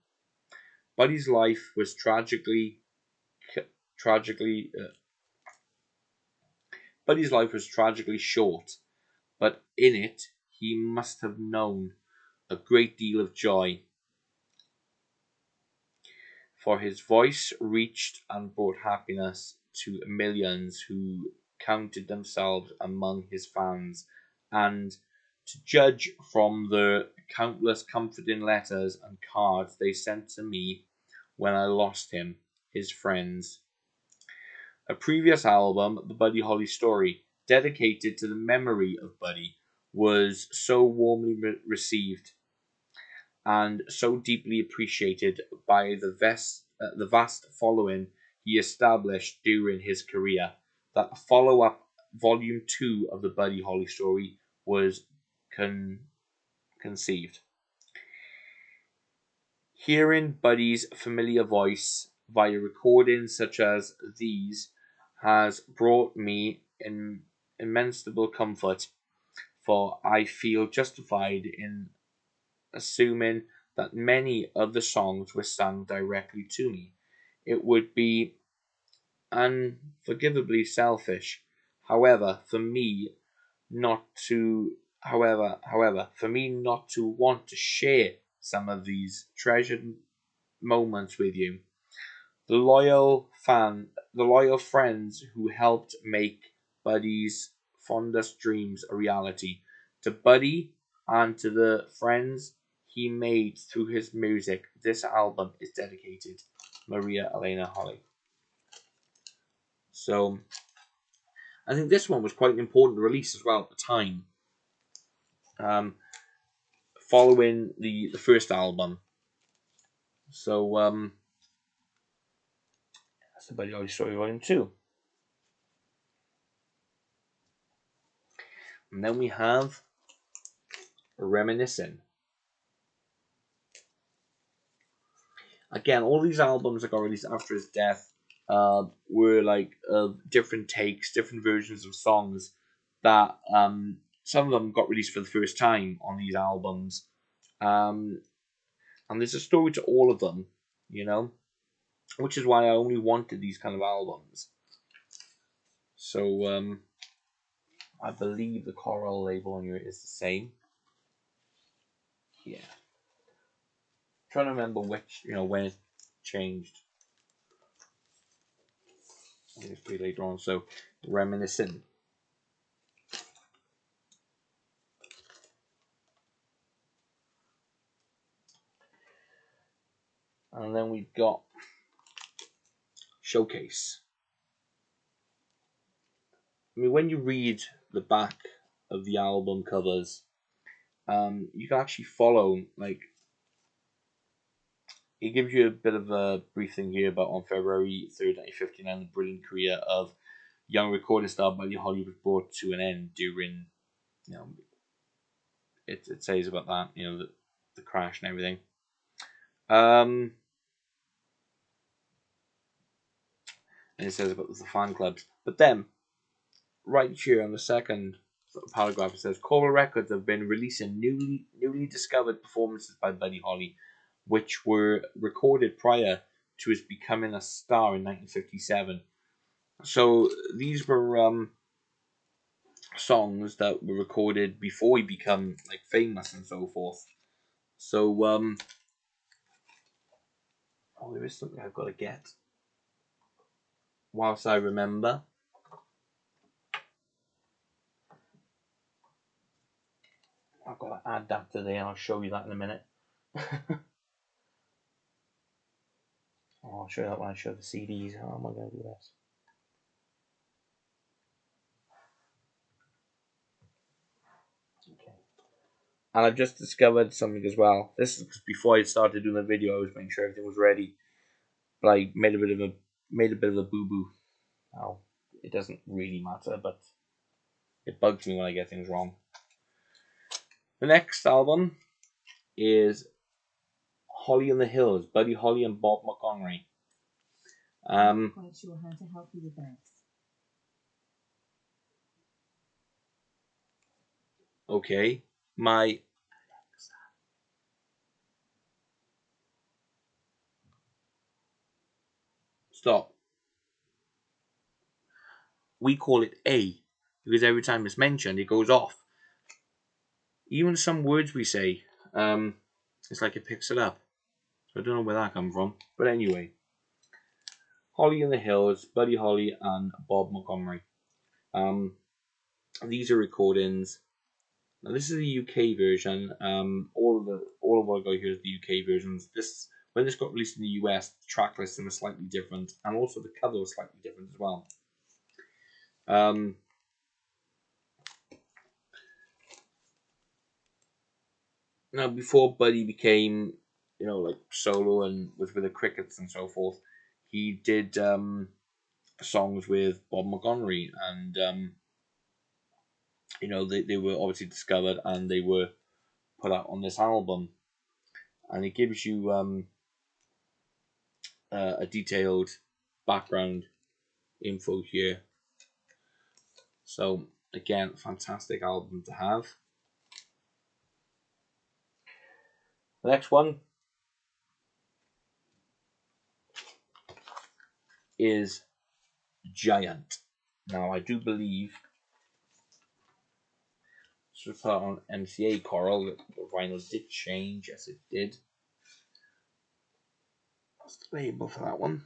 Speaker 1: Buddy's life was tragically short, but in it he must have known a great deal of joy. For his voice reached and brought happiness to millions who counted themselves among his fans, and to judge from the countless comforting letters and cards they sent to me when I lost him, his friends. A previous album, The Buddy Holly Story, dedicated to the memory of Buddy, was so warmly received and so deeply appreciated by the vast following he established during his career that a follow-up Volume 2 of the Buddy Holly Story was conceived. Hearing Buddy's familiar voice via recordings such as these has brought me immense comfort, for I feel justified in assuming that many of the songs were sung directly to me. It would be unforgivably selfish, however, for me not to want to share some of these treasured moments with you. The loyal friends who helped make Buddy's fondest dreams a reality. To Buddy and to the friends he made through his music, this album is dedicated. Maria Elena Holly. So I think this one was quite an important release as well at the time. Following the first album. So that's the Buddy Holly Story Volume 2. And then we have Reminiscing. Again, all these albums that got released after his death were like different takes, different versions of songs that some of them got released for the first time on these albums. And there's a story to all of them, you know, which is why I only wanted these kind of albums. So I believe the Coral label on here is the same. Yeah. I'm trying to remember which, when it changed. It's pretty later on. So, Reminiscing. And then we've got Showcase. I mean, when you read the back of the album covers, you can actually follow, like, it gives you a bit of a briefing here about on February 3rd, 1959, the brilliant career of young recording star Buddy Holly was brought to an end during, you know, it says about that, you know, the crash and everything. And it says about the fan clubs. But then, right here on the second paragraph, it says, Cobra Records have been releasing newly discovered performances by Buddy Holly, which were recorded prior to his becoming a star in 1957. So these were songs that were recorded before he became like famous and so forth. So oh, there is something I've got to get whilst I remember. I've got to add that to there, and I'll show you that in a minute. I'll show you that when I show the CDs. How am I going to do this? Okay. And I've just discovered something as well. This is before I started doing the video. I was making sure everything was ready, but I made a bit of a boo boo. Now it doesn't really matter, but it bugs me when I get things wrong. The next album is Holly in the Hills, Buddy Holly and Bob Montgomery. I'm not quite sure how to help you with this. Okay, my stop. We call it A because every time it's mentioned, it goes off. Even some words we say, it's like it picks it up. So I don't know where that comes from, but anyway. Holly in the Hills, Buddy Holly and Bob Montgomery. These are recordings. Now this is the UK version. All of what I got here is the UK versions. When this got released in the US, the track listing was slightly different, and also the cover was slightly different as well. Now before Buddy became, you know, like solo and was with the Crickets and so forth, he did songs with Bob Montgomery, and you know, they were obviously discovered and they were put out on this album, and it gives you a detailed background info here. So again, fantastic album to have. The next one is Giant. Now I do believe this was put out on MCA Coral. The vinyl did change, yes it did. What's the label for that one?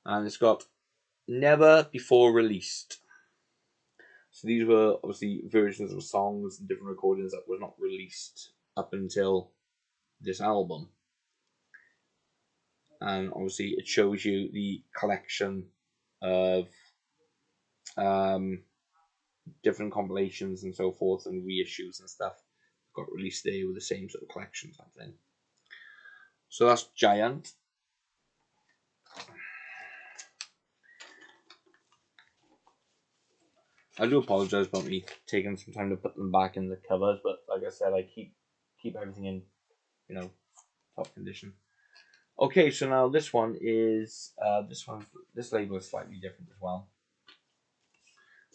Speaker 1: And it's got Never Before Released. So these were obviously versions of songs and different recordings that were not released up until this album. And obviously it shows you the collection of different compilations and so forth and reissues and stuff got released there with the same sort of collection type thing. So that's Giant. I do apologize about me taking some time to put them back in the covers, but like I said, I keep everything in, you know, top condition. Okay, so now this one is this label is slightly different as well.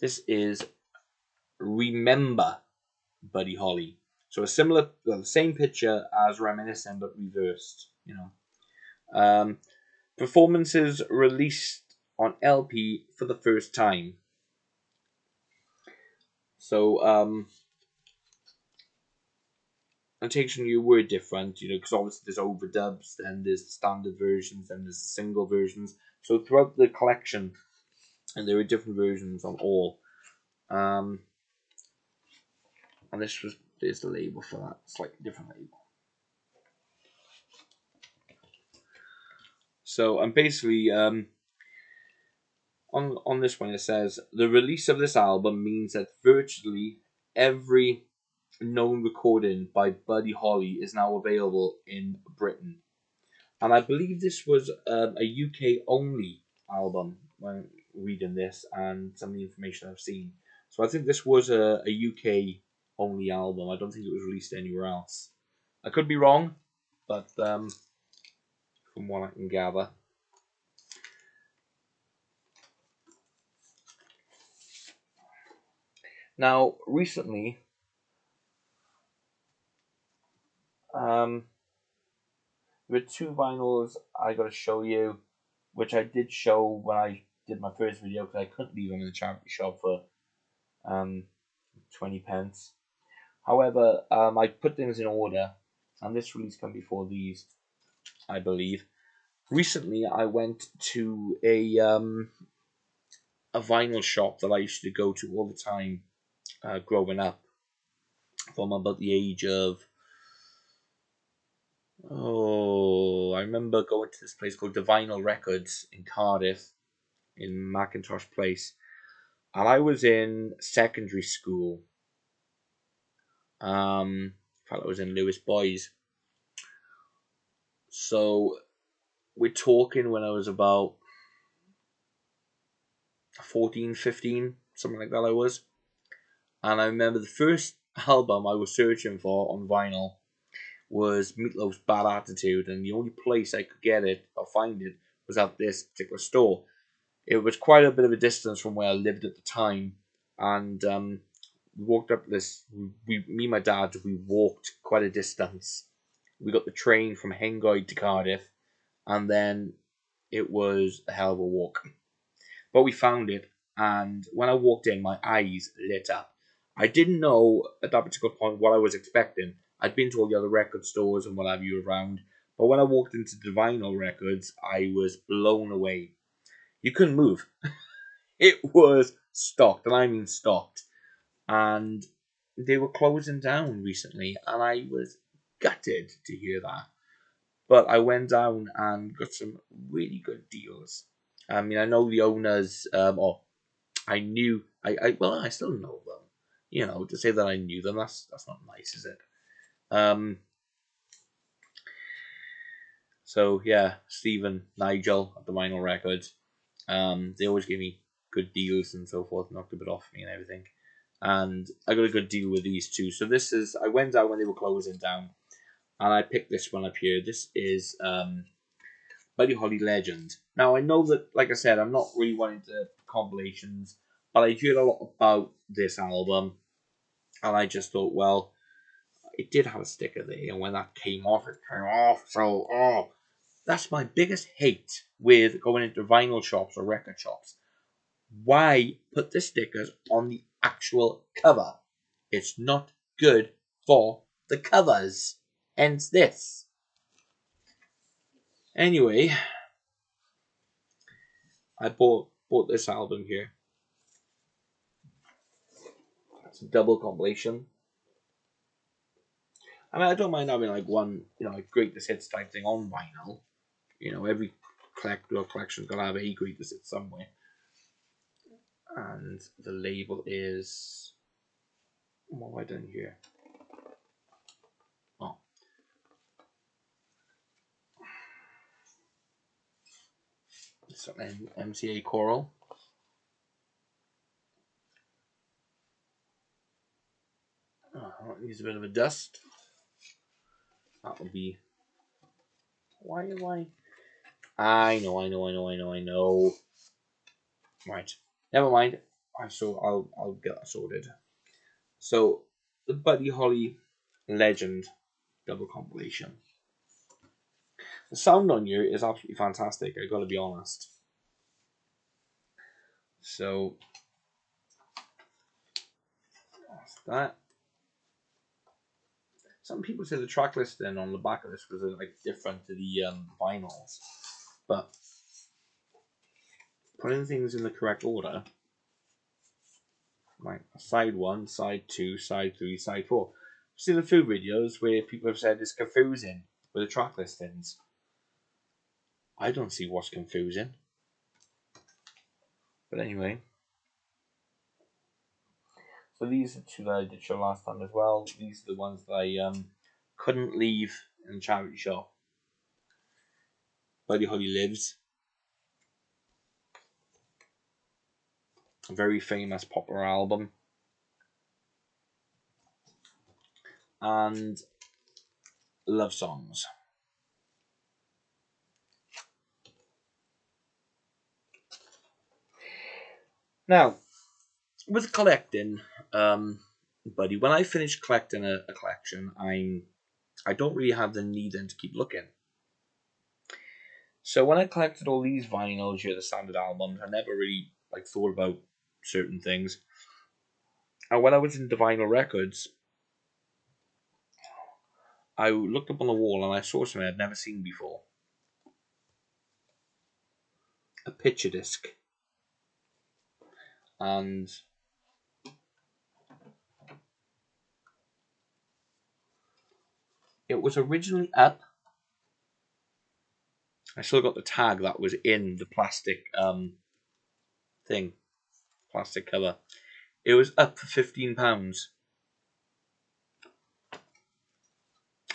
Speaker 1: This is Remember Buddy Holly. So a similar, well, the same picture as Reminiscent but reversed. You know, performances released on LP for the first time. So annotation you were different, you know, because obviously there's overdubs, then there's the standard versions, then there's the single versions. So throughout the collection, and there were different versions on all. And there's the label for that, slightly different label. So I'm basically on this one it says the release of this album means that virtually every known recording by Buddy Holly is now available in Britain. And I believe this was a UK only album when reading this and some of the information I've seen. So I think this was a UK only album. I don't think it was released anywhere else. I could be wrong, but from what I can gather. Now, recently, there were two vinyls I got to show you, which I did show when I did my first video because I couldn't leave them in the charity shop for 20 pence. However, I put things in order, and this release came before these, I believe. Recently, I went to a vinyl shop that I used to go to all the time growing up, from about the age of I remember going to this place called the Vinyl Records in Cardiff, in Macintosh Place, and I was in secondary school. I felt I was in Lewis Boys. So we're talking when I was about 14, 15, something like that I was. And I remember the first album I was searching for on vinyl was Meatloaf's Bad Attitude, and the only place I could get it or find it was at this particular store. It was quite a bit of a distance from where I lived at the time, and we walked up this. Me and my dad, we walked quite a distance. We got the train from Hengoed to Cardiff, and then it was a hell of a walk. But we found it, and when I walked in, my eyes lit up. I didn't know at that particular point what I was expecting. I'd been to all the other record stores and what have you around, but when I walked into the vinyl records, I was blown away. You couldn't move. It was stocked, and I mean stocked. And they were closing down recently, and I was gutted to hear that. But I went down and got some really good deals. I mean, I know the owners, or I knew, well, I still know them. You know, to say that I knew them, that's not nice, is it? So yeah, Stephen, Nigel at the Vinyl Records. They always give me good deals and so forth, knocked a bit off me and everything. And I got a good deal with these two. So this is, I went out when they were closing down, and I picked this one up here. This is Buddy Holly Legend. Now I know that, like I said, I'm not really wanting to compilations, but I heard a lot about this album, and I just thought, well, it did have a sticker there, and when that came off, it came off. So, that's my biggest hate with going into vinyl shops or record shops. Why put the stickers on the actual cover? It's not good for the covers. Hence this. Anyway, I bought this album here. It's a double compilation. I mean, I don't mind having like one, like greatest hits type thing on vinyl. Every collector or collection's got to have a greatest hits somewhere. And the label is, what have I done here? Oh. It's an MCA Coral. Oh, it needs a bit of a dust. That will be. Why am I? I know. Right. Never mind. I'll get that sorted. So, the Buddy Holly Legend double compilation. The sound on here is absolutely fantastic, I gotta be honest. So, that's that. Some people say the track listing on the back of this was like different to the vinyls, but putting things in the correct order, like side 1, side 2, side 3, side 4. I've seen a few videos where people have said it's confusing with the track listings. I don't see what's confusing. But anyway, so these are two that I did show last time as well. These are the ones that I couldn't leave in the charity shop. Buddy Holly Lives, a very famous Bopper album, and love songs. Now, with collecting, buddy, when I finish collecting a collection, I don't really have the need then to keep looking. So when I collected all these vinyls, the standard albums, I never really thought about certain things. And when I was into vinyl records, I looked up on the wall and I saw something I'd never seen before. A picture disc. And it was originally up. I still got the tag that was in the plastic plastic cover. It was up for £15.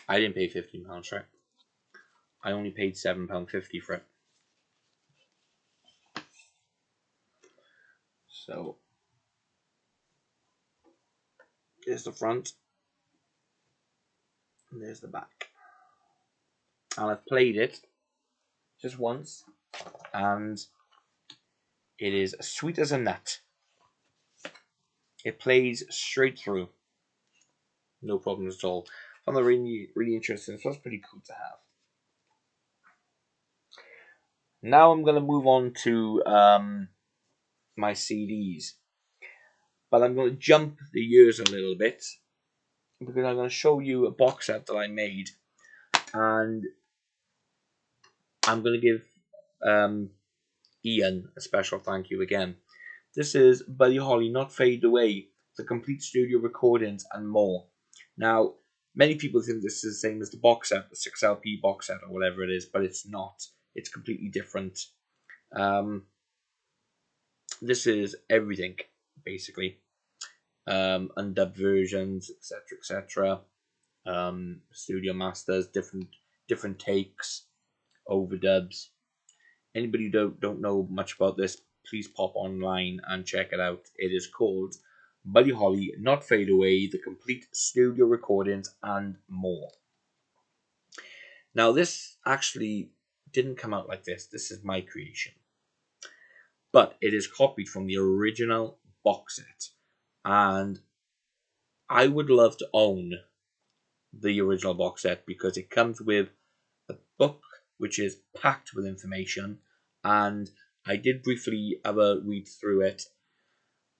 Speaker 1: I didn't pay £15 for it. I only paid £7.50 for it. So there's the front, and there's the back. And I've played it just once, and it is as sweet as a nut. It plays straight through, no problems at all. I found that really interesting. So that's pretty cool to have. Now I'm going to move on to my CDs, but I'm going to jump the years a little bit because I'm going to show you a box set that I made, and I'm going to give Ian a special thank you again. This is Buddy Holly Not Fade Away, the complete studio recordings and more. Now, many people think this is the same as the box set, the 6LP box set or whatever it is, but it's not. It's completely different. This is everything, basically. Undubbed versions, etc., studio masters, different takes, overdubs. Anybody who don't know much about this, please pop online and check it out. It is called Buddy Holly Not Fade Away, the complete studio recordings and more. Now, this actually didn't come out like this. This is my creation. But it is copied from the original box set. And I would love to own the original box set because it comes with a book which is packed with information, and I did briefly have a read through it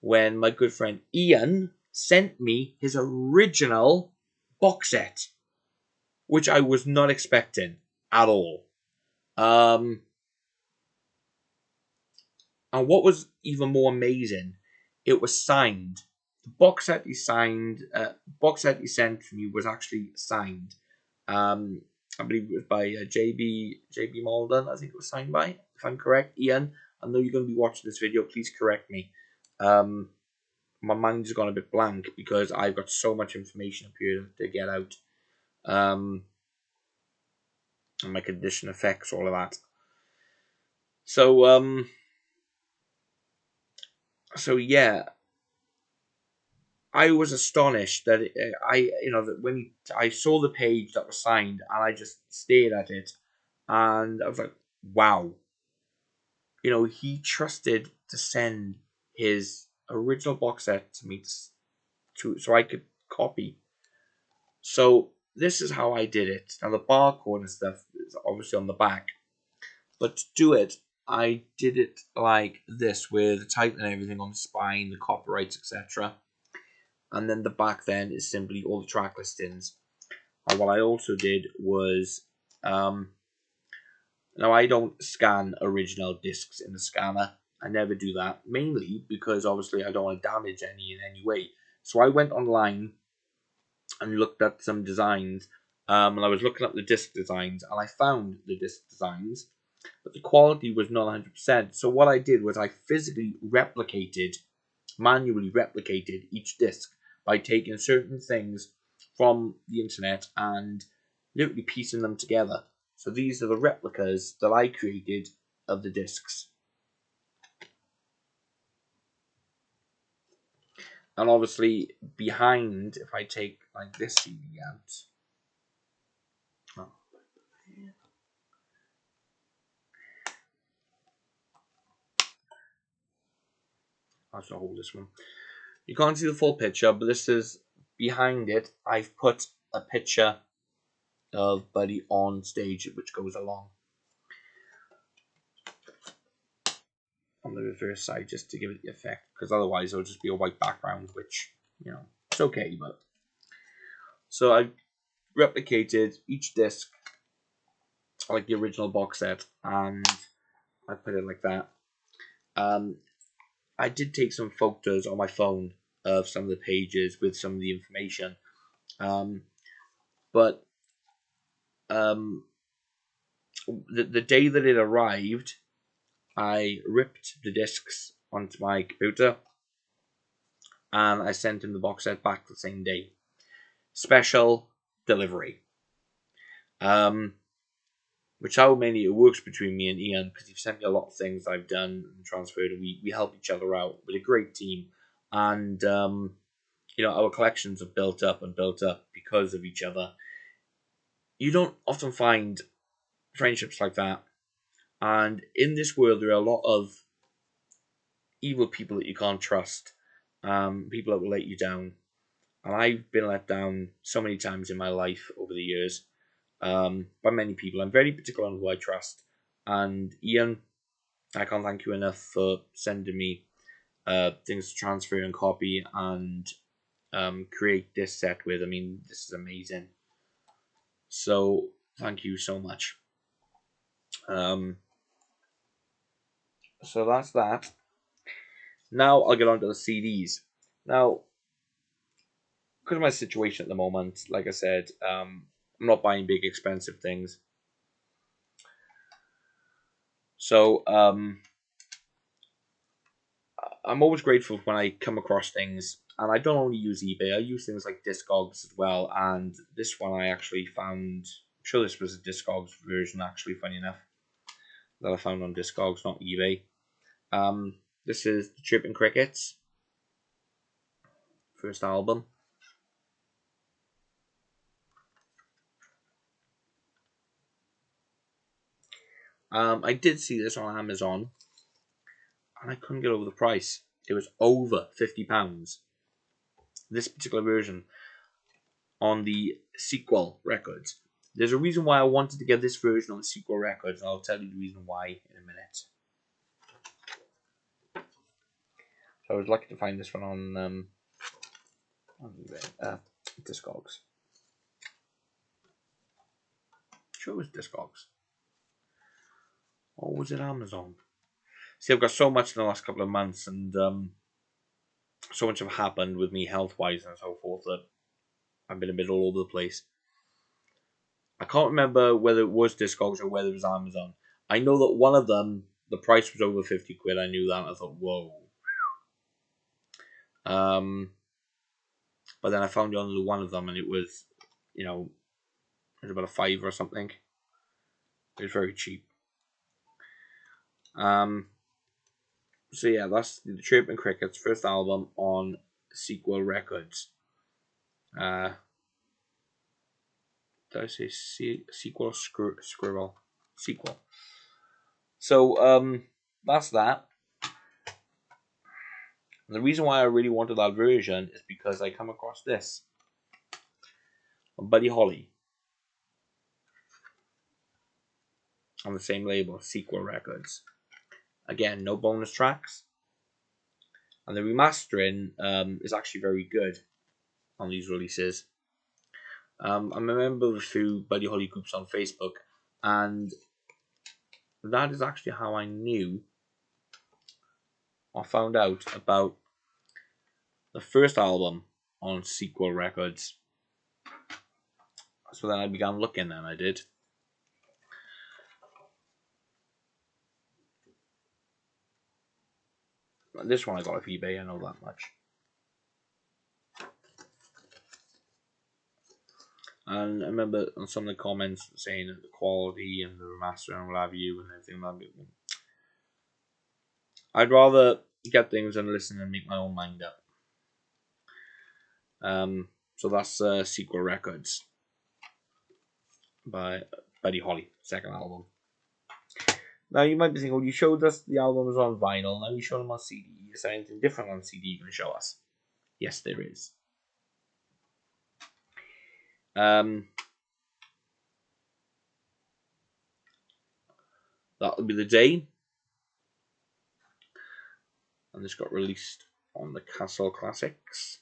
Speaker 1: when my good friend Ian sent me his original box set, which I was not expecting at all. And what was even more amazing, it was signed. The box set he sent me was actually signed. I believe it was by JB Malden. I think it was signed by, if I'm correct. Ian, I know you're going to be watching this video. Please correct me. My mind's gone a bit blank because I've got so much information up here to get out. And my condition effects, all of that. So yeah, I was astonished that that when I saw the page that was signed, and I just stared at it, and I was like, wow. He trusted to send his original box set to me so I could copy. So this is how I did it. Now the barcode and stuff is obviously on the back, but to do it, I did it like this with the title and everything on the spine, the copyrights, etc. And then the back then is simply all the track listings. And what I also did was, now I don't scan original discs in the scanner. I never do that, mainly because obviously I don't want to damage any in any way. So I went online and looked at some designs, and I was looking up the disc designs, and I found the disc designs, but the quality was not 100%. So what I did was I physically manually replicated each disc by taking certain things from the internet and literally piecing them together. So these are the replicas that I created of the discs. And obviously behind, if I take like this CD out, I'll just hold this one. You can't see the full picture, but this is behind it. I've put a picture of Buddy on stage, which goes along on the reverse side, just to give it the effect, because otherwise it'll just be a white background, which, you know, it's okay. But so I replicated each disc like the original box set, and I put it like that. I did take some photos on my phone of some of the pages with some of the information, but the day that it arrived, I ripped the discs onto my computer and I sent him the box set back the same day. Special delivery. Which how mainly it works between me and Ian, because he's sent me a lot of things I've done and transferred, and we help each other out with a great team. And you know, our collections have built up and built up because of each other. You don't often find friendships like that. And in this world, there are a lot of evil people that you can't trust, people that will let you down. And I've been let down so many times in my life over the years, by many people. I'm very particular on who I trust. And Ian, I can't thank you enough for sending me things to transfer and copy and create this set with. I mean, this is amazing. So thank you so much. So that's that. Now I'll get on to the CDs. Now, because of my situation at the moment, like I said, I'm not buying big expensive things. So I'm always grateful when I come across things, and I don't only use eBay. I use things like Discogs as well. And this one I actually found. I'm sure this was a Discogs version, actually. Funny enough, that I found on Discogs, not eBay. This is the Chirping Crickets first album. I did see this on Amazon, and I couldn't get over the price. It was over £50. This particular version on the Sequel Records. There's a reason why I wanted to get this version on the Sequel Records, and I'll tell you the reason why in a minute. So I was lucky to find this one on Discogs. Sure, it was Discogs. Or was it Amazon? See, I've got so much in the last couple of months, and so much have happened with me health-wise and so forth that I've been a bit all over the place. I can't remember whether it was Discogs or whether it was Amazon. I know that one of them, the price was over 50 quid. I knew that. I thought, whoa. But then I found only one of them, and it was, you know, it was about a £5 or something. It was very cheap. So yeah, that's the Chirping Crickets first album on Sequel Records. Did I say Sequel? Scribble. Sequel. So that's that. And the reason why I really wanted that version is because I come across this on Buddy Holly on the same label, Sequel Records. Again, no bonus tracks. And the remastering is actually very good on these releases. I'm a member of a few Buddy Holly groups on Facebook, and that is actually how I knew or found out about the first album on Sequel Records. So then I began looking, and I did. This one I got off eBay, I know that much. And I remember on some of the comments saying that the quality and the remaster and what have you and everything like that. I'd rather get things and listen and make my own mind up. So that's Sequel Records by Buddy Holly, second album. Now you might be thinking, well, you showed us the albums on vinyl, now you show them on CD. Is there anything different on CD you can show us? Yes, there is. That would be The Day. And this got released on the Castle Classics.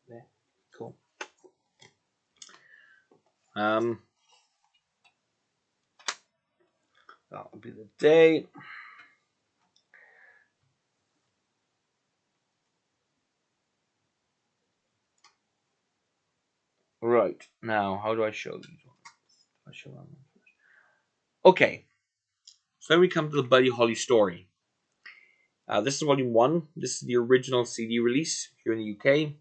Speaker 1: There. Cool. That would be The Day. Right, now, how do I show these ones? I show them first. Okay, so then we come to the Buddy Holly story. This is volume 1. This is the original CD release here in the UK.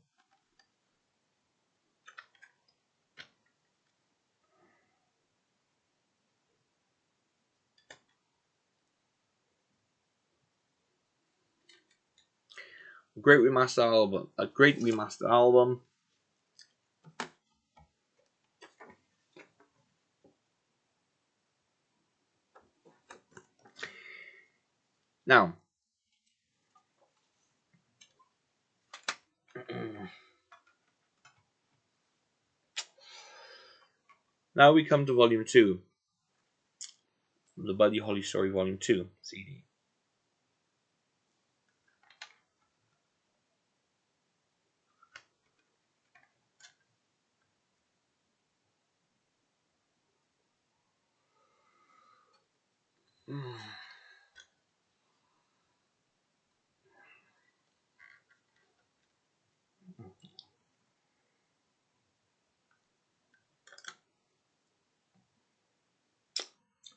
Speaker 1: A great remastered album. Now, now we come to volume 2. The Buddy Holly story volume 2 CD.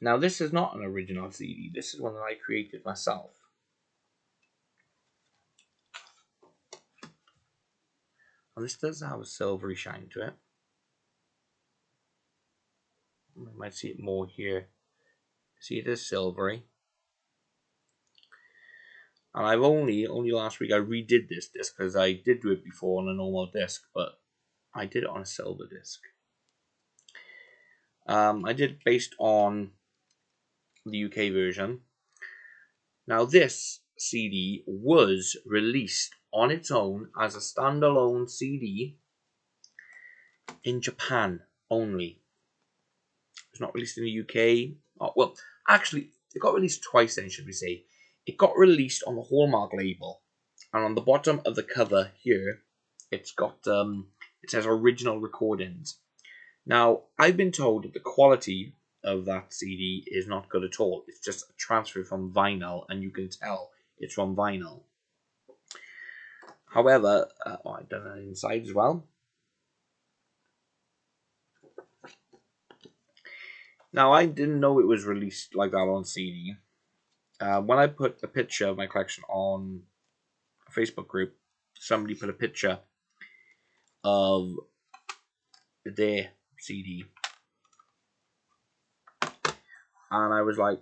Speaker 1: Now, this is not an original CD. This is one that I created myself. And this does have a silvery shine to it. You might see it more here. See, it is silvery. And I've only last week I redid this disc because I did do it before on a normal disc, but I did it on a silver disc. I did it based on the UK version. Now, this CD was released on its own as a standalone CD in Japan only. It was not released in the UK. Oh, well, actually, it got released twice then, should we say. It got released on the Hallmark label. And on the bottom of the cover here, it's got, it says original recordings. Now, I've been told that the quality of that CD is not good at all. It's just a transfer from vinyl, and you can tell it's from vinyl. However, I've done it inside as well. Now, I didn't know it was released like that on CD. When I put a picture of my collection on a Facebook group, somebody put a picture of their CD. And I was like,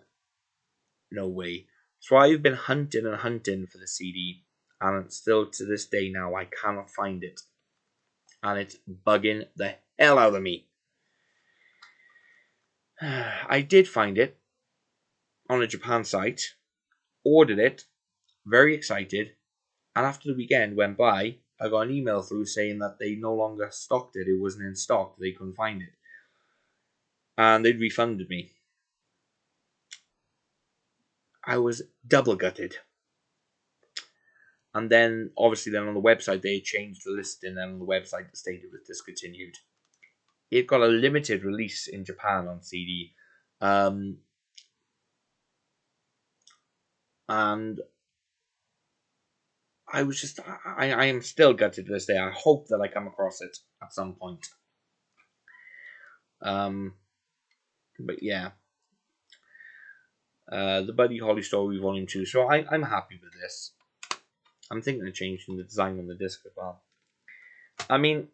Speaker 1: no way. So I've been hunting and hunting for the CD, and still to this day now I cannot find it. And it's bugging the hell out of me. I did find it on a Japan site, ordered it, very excited, and after the weekend went by, I got an email through saying that they no longer stocked it. It wasn't in stock. They couldn't find it. And they'd refunded me. I was double gutted. And then, obviously, then on the website, they changed the listing, and on the website, it stated it was discontinued. it got a limited release in Japan on CD. And I was just, I am still gutted to this day. I hope that I come across it at some point. But yeah. The Buddy Holly Story Volume 2. So I'm happy with this. I'm thinking of changing the design on the disc as well. I mean,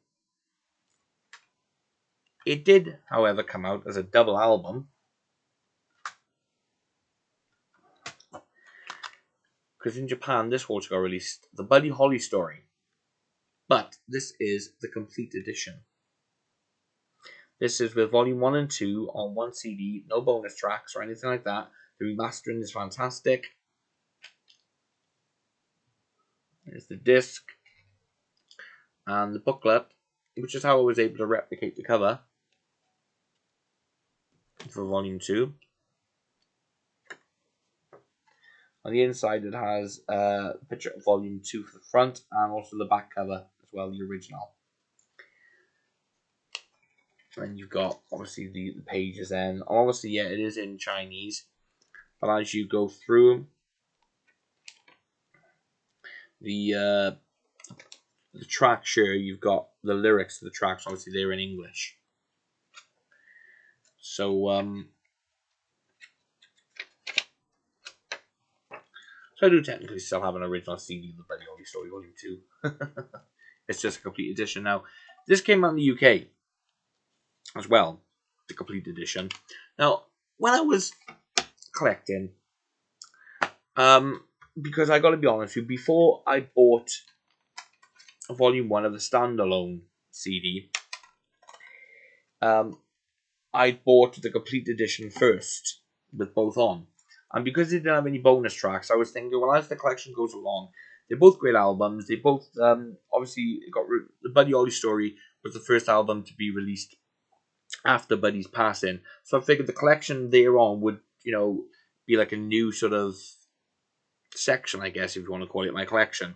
Speaker 1: it did, however, come out as a double album. Because in Japan, this also got released, The Buddy Holly Story. But this is the complete edition. This is with Volume 1 and 2 on one CD, no bonus tracks or anything like that. The remastering is fantastic. There's the disc and the booklet, which is how I was able to replicate the cover for Volume 2. On the inside, it has a picture of Volume 2 for the front and also the back cover as well, the original. And you've got, obviously, the pages then. Obviously, yeah, it is in Chinese. But as you go through, the tracks here, you've got the lyrics to the tracks. Obviously, they're in English. So I do technically still have an original CD of the Buddy Holly Story Volume 2. It's just a complete edition now. This came out in the UK as well, the complete edition. Now, when I was collecting, because I got to be honest with you, before I bought Volume 1 of the standalone CD, I bought the complete edition first with both on. And because they didn't have any bonus tracks, I was thinking, well, as the collection goes along, they're both great albums. They both, obviously, the Buddy Holly Story was the first album to be released after Buddy's passing. So I figured the collection thereon would, be like a new sort of section, I guess, if you want to call it my collection.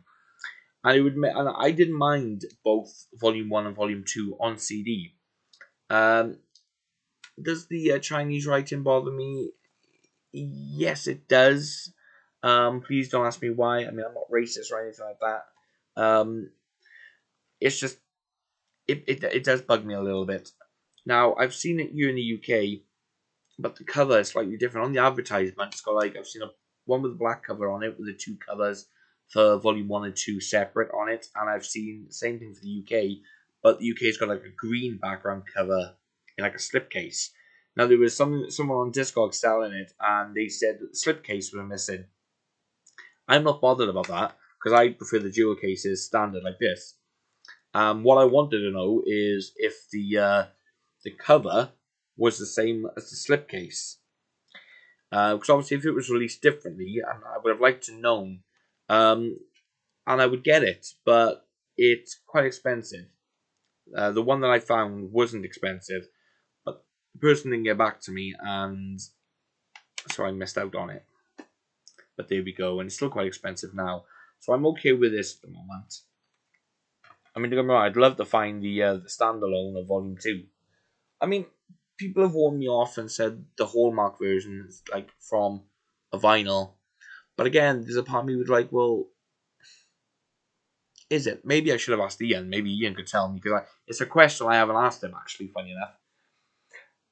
Speaker 1: And I didn't mind both Volume 1 and Volume 2 on CD. Does the Chinese writing bother me? Yes, it does. Please don't ask me why. I mean, I'm not racist or anything like that. It's just, it does bug me a little bit. Now, I've seen it here in the UK, but the cover is slightly different. On the advertisement, it's got I've seen one with a black cover on it, with the two covers for Volume 1 and 2 separate on it. And I've seen the same thing for the UK, but the UK's got a green background cover in a slipcase. Now, there was someone on Discog selling it, and they said that the slipcase was missing. I'm not bothered about that, because I prefer the dual cases standard like this. What I wanted to know is if the cover was the same as the slipcase. Because obviously, if it was released differently, I would have liked to know, and I would get it, but it's quite expensive. The one that I found wasn't expensive, but the person didn't get back to me, and so I missed out on it. But there we go, and it's still quite expensive now, so I'm okay with this at the moment. I mean, don't get me wrong, I'd love to find the standalone of Volume 2. I mean, people have warned me off and said the Hallmark version is from a vinyl. But again, there's a part of me would well, is it? Maybe I should have asked Ian. Maybe Ian could tell me, because it's a question I haven't asked him, actually, funny enough.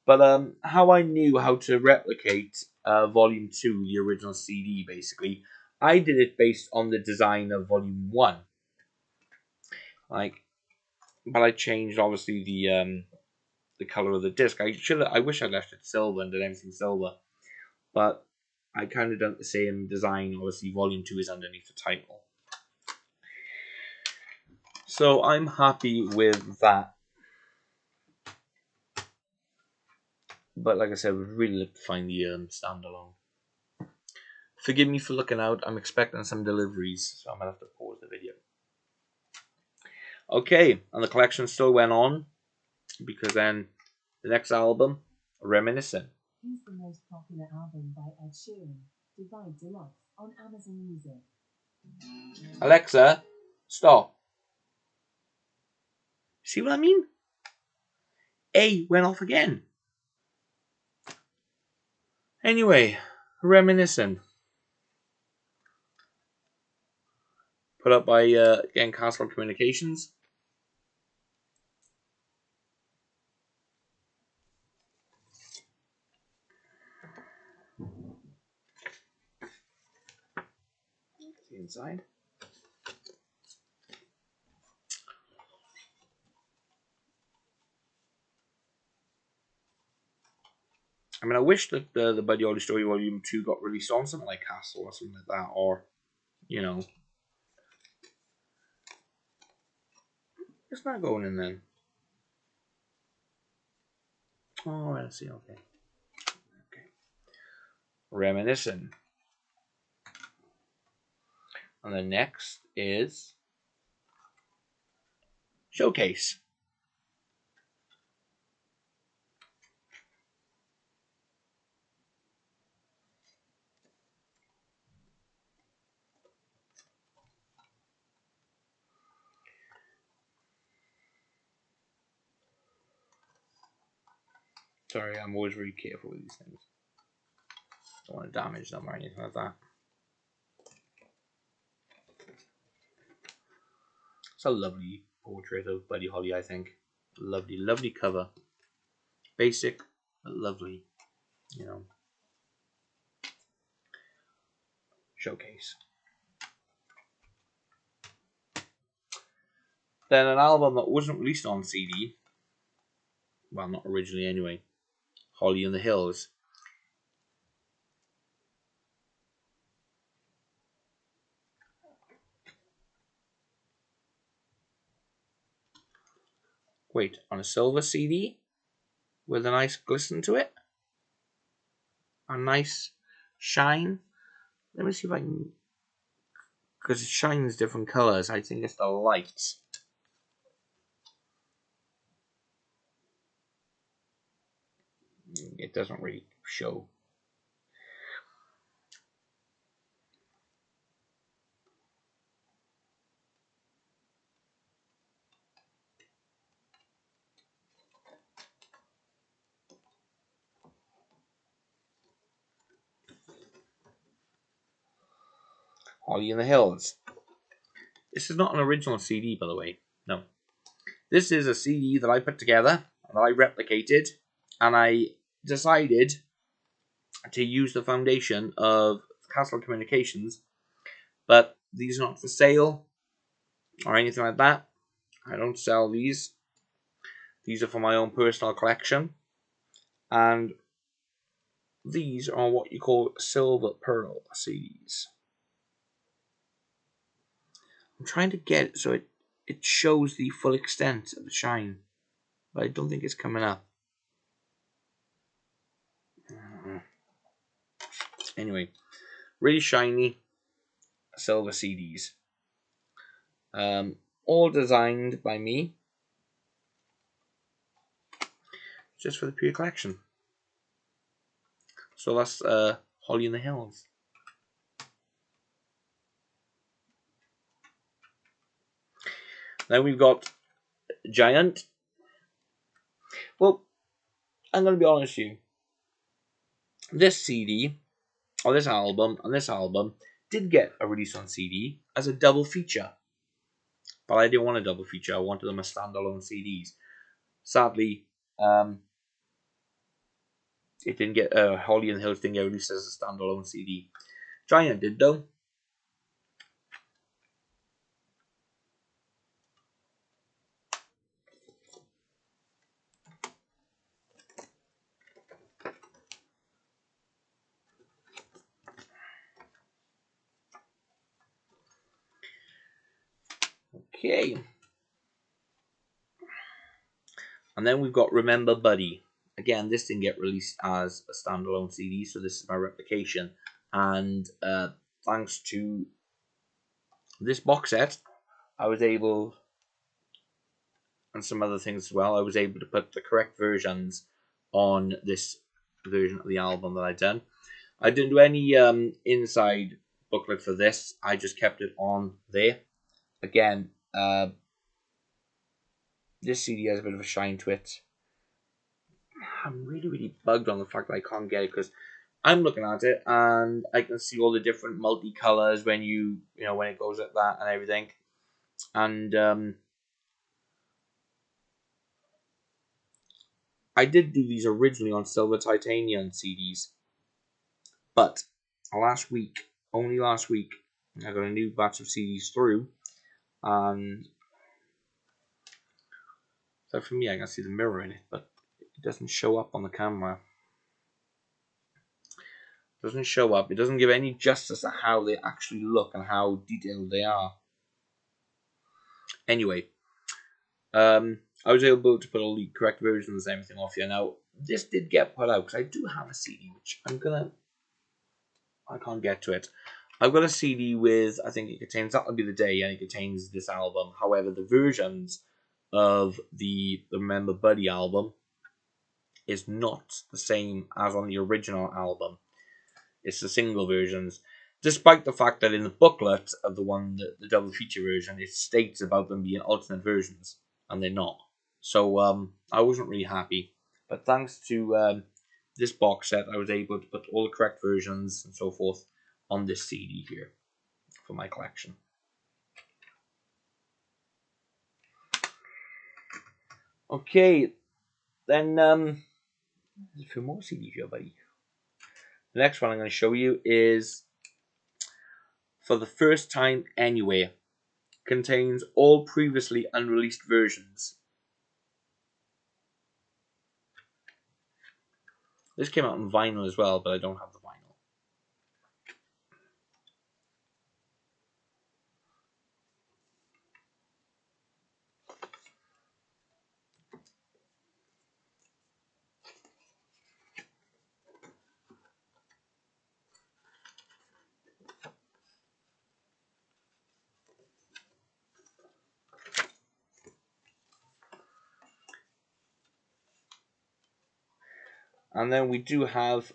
Speaker 1: But how I knew how to replicate Volume 2, the original CD, basically, I did it based on the design of Volume 1. But I changed, obviously, the color of the disc. I wish I left it silver and did everything silver, but I kind of done the same design. Obviously, Volume 2 is underneath the title, so I'm happy with that. But like I said, we'd really like to find the standalone. Forgive me for looking out. I'm expecting some deliveries, so I'm gonna have to pause the video. Okay, and the collection still went on, because then the next album, Reminiscent.
Speaker 2: Here's the most popular album by Ed Sheeran, Divide Deluxe, on Amazon Music.
Speaker 1: Alexa, stop. See what I mean? A went off again. Anyway, reminiscent. Put up by, again, Castle Communications. The inside. I mean, I wish that the Buddy Holly Story Volume 2 got released on something like Castle or something like that, or, you know. It's not going in then. Oh, I see, okay. Reminiscent. And the next is Showcase. Sorry, I'm always really careful with these things. Don't want to damage them or anything like that. It's a lovely portrait of Buddy Holly, I think. Lovely, lovely cover. Basic, but lovely. You know. Showcase. Then an album that wasn't released on CD. Well, not originally anyway. Holly in the Hills. Wait, on a silver CD? With a nice glisten to it? A nice shine? Let me see if I can... Because it shines different colours. I think it's the lights. It doesn't really show. Holly in the Hills. This is not an original CD, by the way. No. This is a CD that I put together, that I replicated, and I decided to use the foundation of Castle Communications, but these are not for sale or anything like that. I don't sell these. These are for my own personal collection, and these are what you call silver pearl CDs. I'm trying to get it so it shows the full extent of the shine, but I don't think it's coming up. Anyway, really shiny silver CDs. All designed by me, just for the pure collection. So that's Holly in the Hills. Then we've got Giant. Well, I'm going to be honest with you. This CD, or this album, and this album did get a release on CD as a double feature. But I didn't want a double feature. I wanted them as standalone CDs. Sadly, it didn't get Holly in the Hills didn't get released as a standalone CD. Giant did though. Okay. And then we've got Remember Buddy. Again, this didn't get released as a standalone CD, so this is my replication. And thanks to this box set, I was able, and some other things as well, I was able to put the correct versions on this version of the album that I've done. I didn't do any inside booklet for this. I just kept it on there. Again, this CD has a bit of a shine to it. I'm really bugged on the fact that I can't get it, because I'm looking at it and I can see all the different multicolors when when it goes like that and everything. And I did do these originally on silver titanium CDs, but only last week, I got a new batch of CDs through, and so for me, I can see the mirror in it, but it doesn't show up on the camera. It doesn't show up. It doesn't give any justice to how they actually look and how detailed they are. Anyway, I was able to put all the correct versions and everything off here. Now, this did get put out because I do have a CD, which I can't get to it. I've got a CD with, I think it contains That'll Be the Day, and it contains this album. However, the versions of the Remember Buddy album is not the same as on the original album. It's the single versions, despite the fact that in the booklet of the double feature version, it states about them being alternate versions, and they're not. So I wasn't really happy. But thanks to this box set, I was able to put all the correct versions and so forth on this CD here for my collection. Okay, then there's a few more CDs here, buddy. The next one I'm going to show you is For the First Time Anywhere. Contains all previously unreleased versions. This came out on vinyl as well, but I don't have the vinyl. And then we do have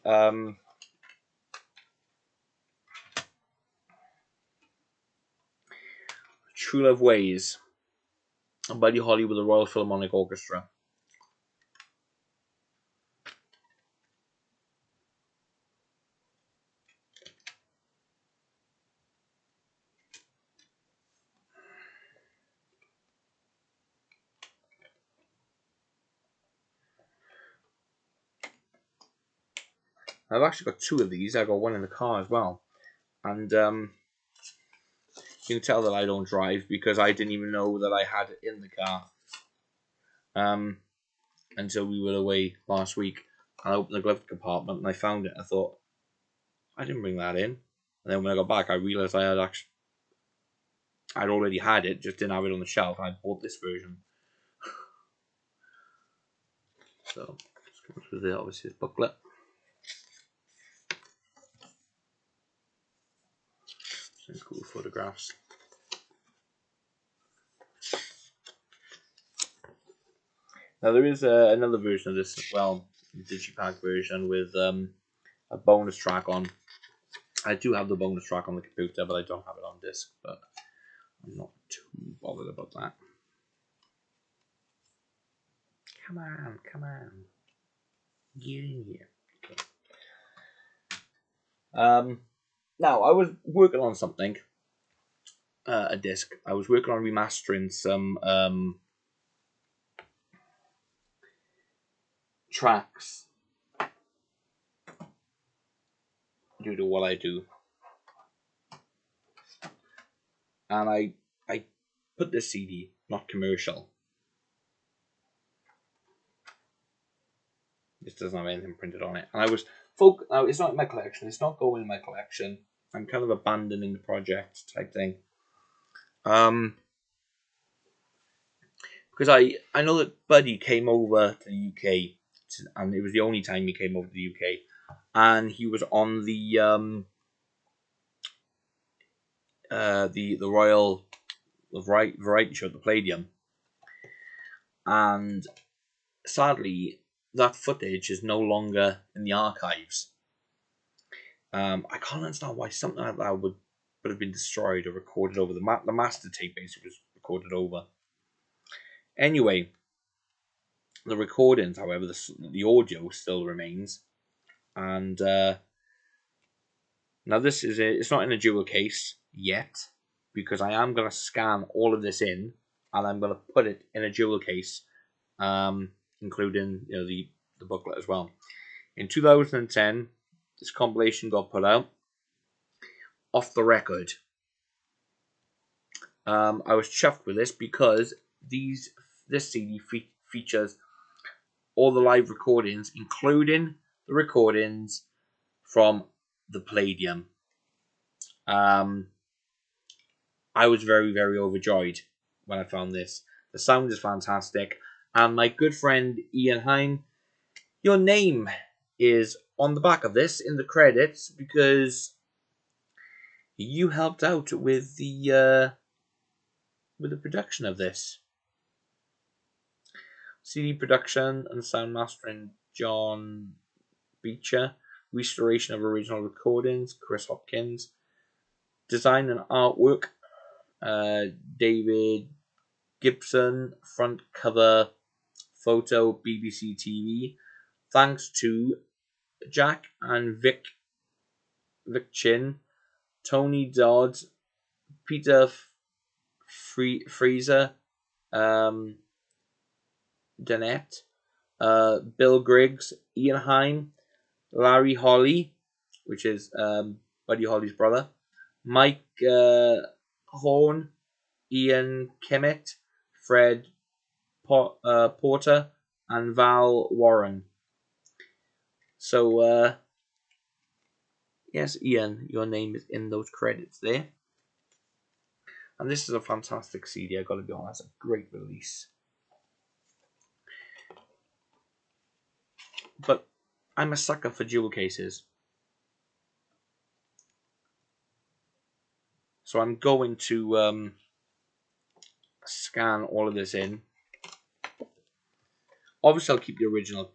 Speaker 1: True Love Ways, Buddy Holly with the Royal Philharmonic Orchestra. I've actually got two of these. I got one in the car as well. And you can tell that I don't drive because I didn't even know that I had it in the car until we were away last week. I opened the glove compartment and I found it. I thought, I didn't bring that in. And then when I got back, I realised I'd already had it, just didn't have it on the shelf. And I bought this version. So, let's go through the obviously this booklet. Some cool photographs. Now there is another version of this as well, the digipack version with a bonus track on. I do have the bonus track on the computer, but I don't have it on disc. But I'm not too bothered about that. Come on, get in here. Okay. Now I was working on something, a disc. I was working on remastering some tracks due to what I do, and I put this CD, not commercial. This doesn't have anything printed on it, and I was now it's not in my collection. It's not going in my collection. I'm kind of abandoning the project type thing. Because I know that Buddy came over to the UK, and it was the only time he came over to the UK, and he was on the Royal Variety Show at the Palladium, and sadly that footage is no longer in the archives. I can't understand why something like that would have been destroyed or recorded over. The master tape basically was recorded over. Anyway, The recordings, however, the audio still remains. And now this is it's not in a jewel case yet, because I am going to scan all of this in, and I'm going to put it in a jewel case, including the booklet as well. In 2010, this compilation got put out. Off the Record. I was chuffed with this because this CD features all the live recordings, including the recordings from the Palladium. I was very, very overjoyed when I found this. The sound is fantastic, and my good friend Ian Hine, your name is on the back of this in the credits because you helped out with the production of this. CD production and sound mastering John Beecher. Restoration of original recordings Chris Hopkins. Design and artwork David Gibson. Front cover photo BBC TV. Thanks to Jack and Vic Chin, Tony Dodd, Peter Fraser, Danette, Bill Griggs, Ian Hine, Larry Holly, which is Buddy Holly's brother, Mike Horn, Ian Kemet, Fred Porter, and Val Warren. So, yes, Ian, your name is in those credits there. And this is a fantastic CD, I've got to be honest, a great release. But I'm a sucker for jewel cases. So I'm going to scan all of this in. Obviously, I'll keep the original,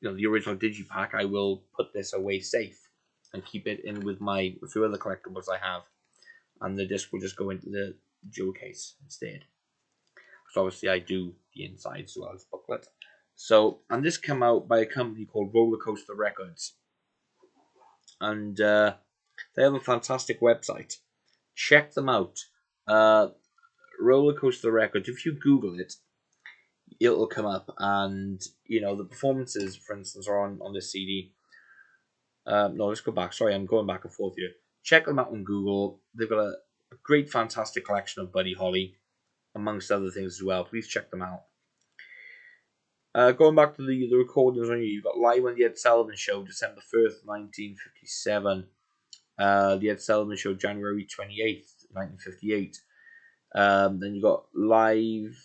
Speaker 1: the original digipack. I will put this away safe and keep it in with a few other collectibles I have. And the disc will just go into the jewel case instead. So obviously I do the inside as well as the booklet. So, and this came out by a company called Roller Coaster Records. And they have a fantastic website. Check them out. Roller Coaster Records. If you Google it, it'll come up. And, the performances, for instance, are on this CD. No, let's go back. Sorry, I'm going back and forth here. Check them out on Google. They've got a great, fantastic collection of Buddy Holly, amongst other things as well. Please check them out. Going back to the recordings on here, you've got Live on the Ed Sullivan Show, December 1st, 1957. The Ed Sullivan Show, January 28th, 1958. Then you got Live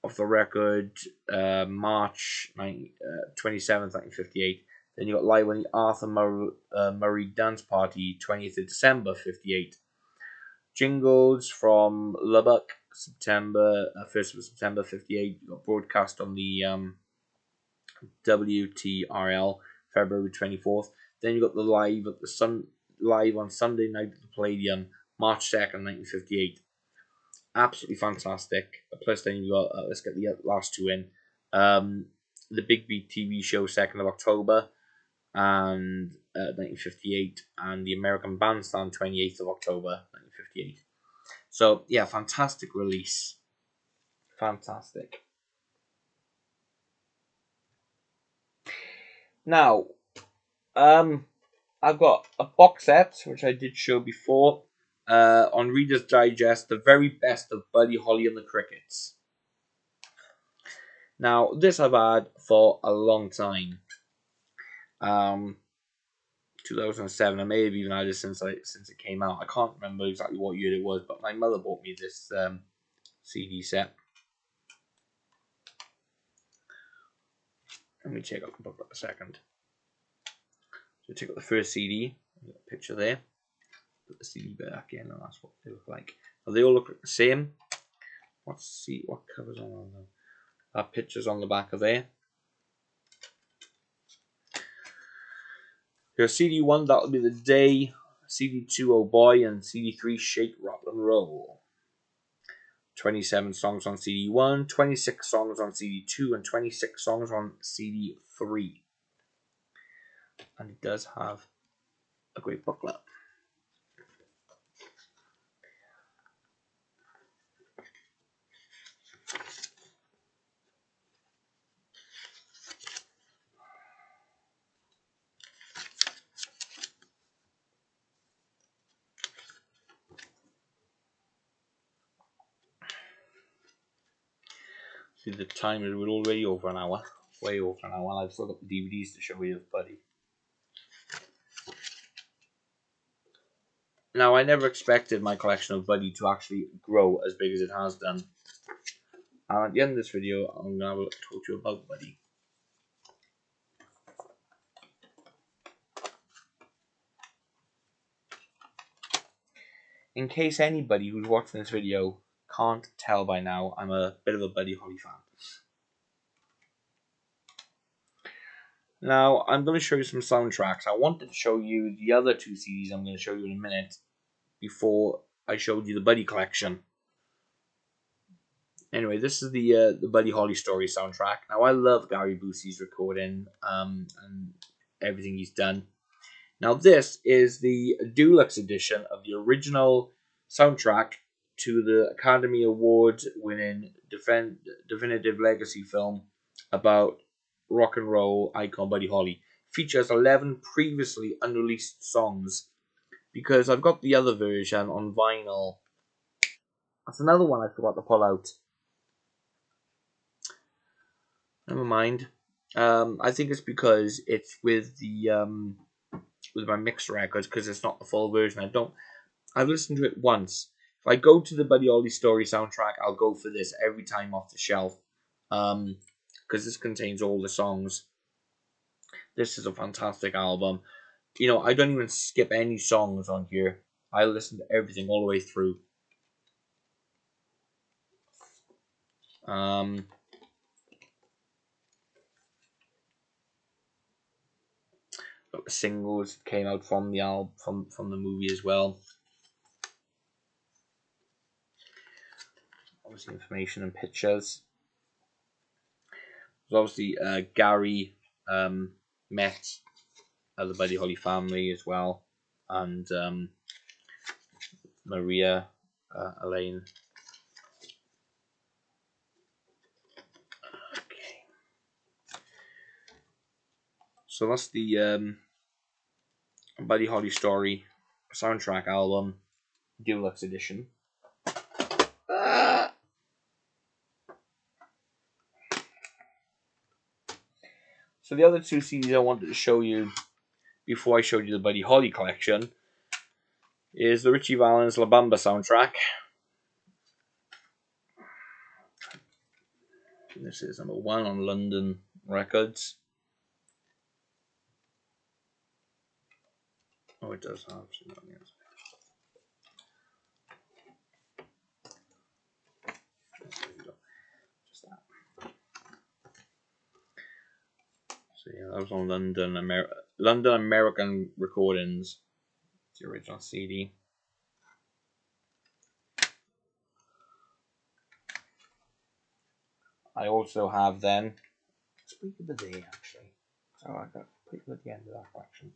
Speaker 1: off the Record, March 27th, 1958. Then you got Live on the Arthur Murray Dance Party, 20th of December, 58. Jingles from Lubbock, September 1st of September 58. You got broadcast on the WTRL February 24th. Then you got the live on Sunday night at the Palladium, March 2nd, 1958. Absolutely fantastic. Plus, then you got let's get the last two in. The Big Beat TV show, 2nd of October, and 1958, and the American Bandstand, 28th of October, 1958. So yeah, fantastic release. Fantastic. Now, I've got a box set which I did show before on Reader's Digest, the very best of Buddy Holly and the Crickets. Now, this I've had for a long time. 2007. I may have even had it since it came out. I can't remember exactly what year it was, but my mother bought me this CD set. Let me check out the booklet a second. So take out the first CD. Got a picture there. Put the CD back in, and that's what they look like. Now, they all look the same. Let's see what covers on them. Pictures on the back of there. Here's CD1, that'll be The Day. CD2, Oh Boy, and CD3, Shake, Rattle and Roll. 27 songs on CD1, 26 songs on CD2, and 26 songs on CD3. And it does have a great booklet. See, the time is already over an hour. Way over an hour. And I've still got the DVDs to show you, buddy. Now, I never expected my collection of Buddy to actually grow as big as it has done. And at the end of this video, I'm going to talk to you about Buddy. In case anybody who's watching this video can't tell by now, I'm a bit of a Buddy Holly fan. Now, I'm going to show you some soundtracks. I wanted to show you the other two CDs I'm going to show you in a minute before I showed you the Buddy collection. Anyway, this is the Buddy Holly Story soundtrack. Now, I love Gary Busey's recording and everything he's done. Now, this is the deluxe edition of the original soundtrack to the Academy Award winning definitive legacy film about rock and roll icon Buddy Holly. Features 11 previously unreleased songs, because I've got the other version on vinyl. That's another one I forgot to pull out. Never mind. I think it's because it's with the with my mixed records, because it's not the full version. I've listened to it once. If I go to the Buddy Holly Story soundtrack, I'll go for this every time off the shelf, because this contains all the songs. This is a fantastic album. You know, I don't even skip any songs on here. I listen to everything all the way through. Got the singles that came out from the album, from the movie as well. Obviously, information and pictures. There's obviously Gary met the Buddy Holly family as well, and Maria Elaine. Okay, so that's the Buddy Holly Story soundtrack album, deluxe edition. So the other two CDs I wanted to show you before I showed you the Buddy Holly collection is the Ritchie Valens Labamba soundtrack. This is number 1 on London Records. Oh, it does have some money. Just that. So yeah, that was on London American Recordings. It's the original CD. I also have then, let's put it there actually. So I got put it at the end of that fraction.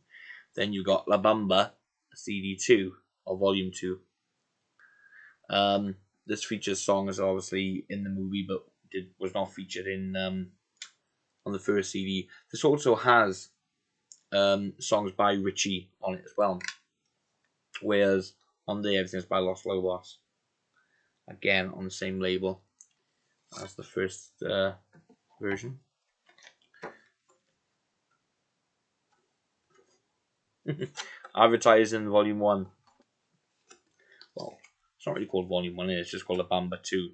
Speaker 1: Then you got Labamba CD2 or Volume 2. This features songs obviously in the movie, but was not featured in on the first CD. This also has songs by Richie on it as well, whereas on there everything's by Los Lobos. Again on the same label as the first version. Advertised in Volume 1. Well, it's not really called Volume 1, it's just called Labamba 2.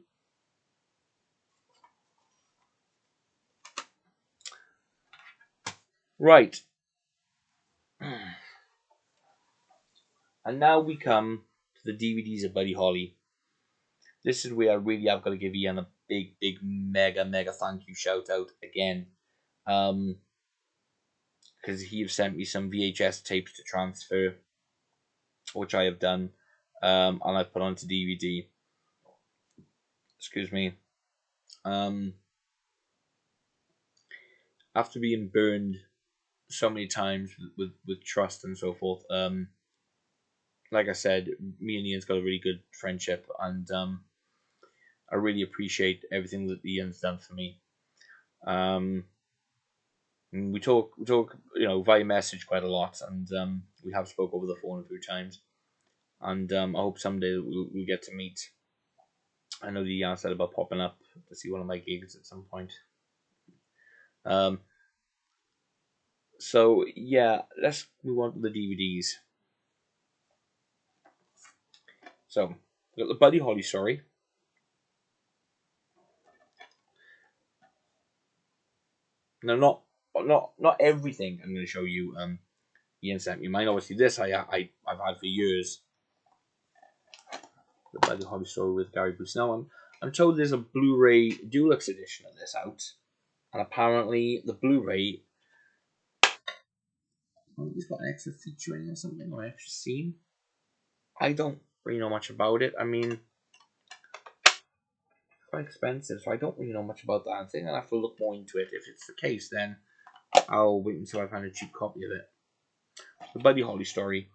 Speaker 1: Right. And now we come to the DVDs of Buddy Holly. This is where I really have got to give Ian a big, mega thank you shout out again. Because he have sent me some VHS tapes to transfer, which I have done, and I've put onto DVD. excuse me, after being burned so many times with trust and so forth, like I said, me and Ian's got a really good friendship, and I really appreciate everything that Ian's done for me. And we talk, via message quite a lot, and we have spoke over the phone a few times, and I hope someday we'll get to meet. I know that Ian said about popping up to see one of my gigs at some point. Um, so yeah, let's move on to the DVDs. So we got the Buddy Holly story. Now, not everything I'm going to show you. Ian sent me mine. Obviously, this I've had for years. The Buddy Holly story with Gary Booth. Now I'm told there's a Blu-ray deluxe edition of this out, and apparently the Blu-ray, it's got an extra feature in it or something, or an extra scene. I don't really know much about it. I mean, quite expensive, so I don't really know much about that. I think I'll have to look more into it. If it's the case, then I'll wait until I find a cheap copy of it. The Buddy Holly story.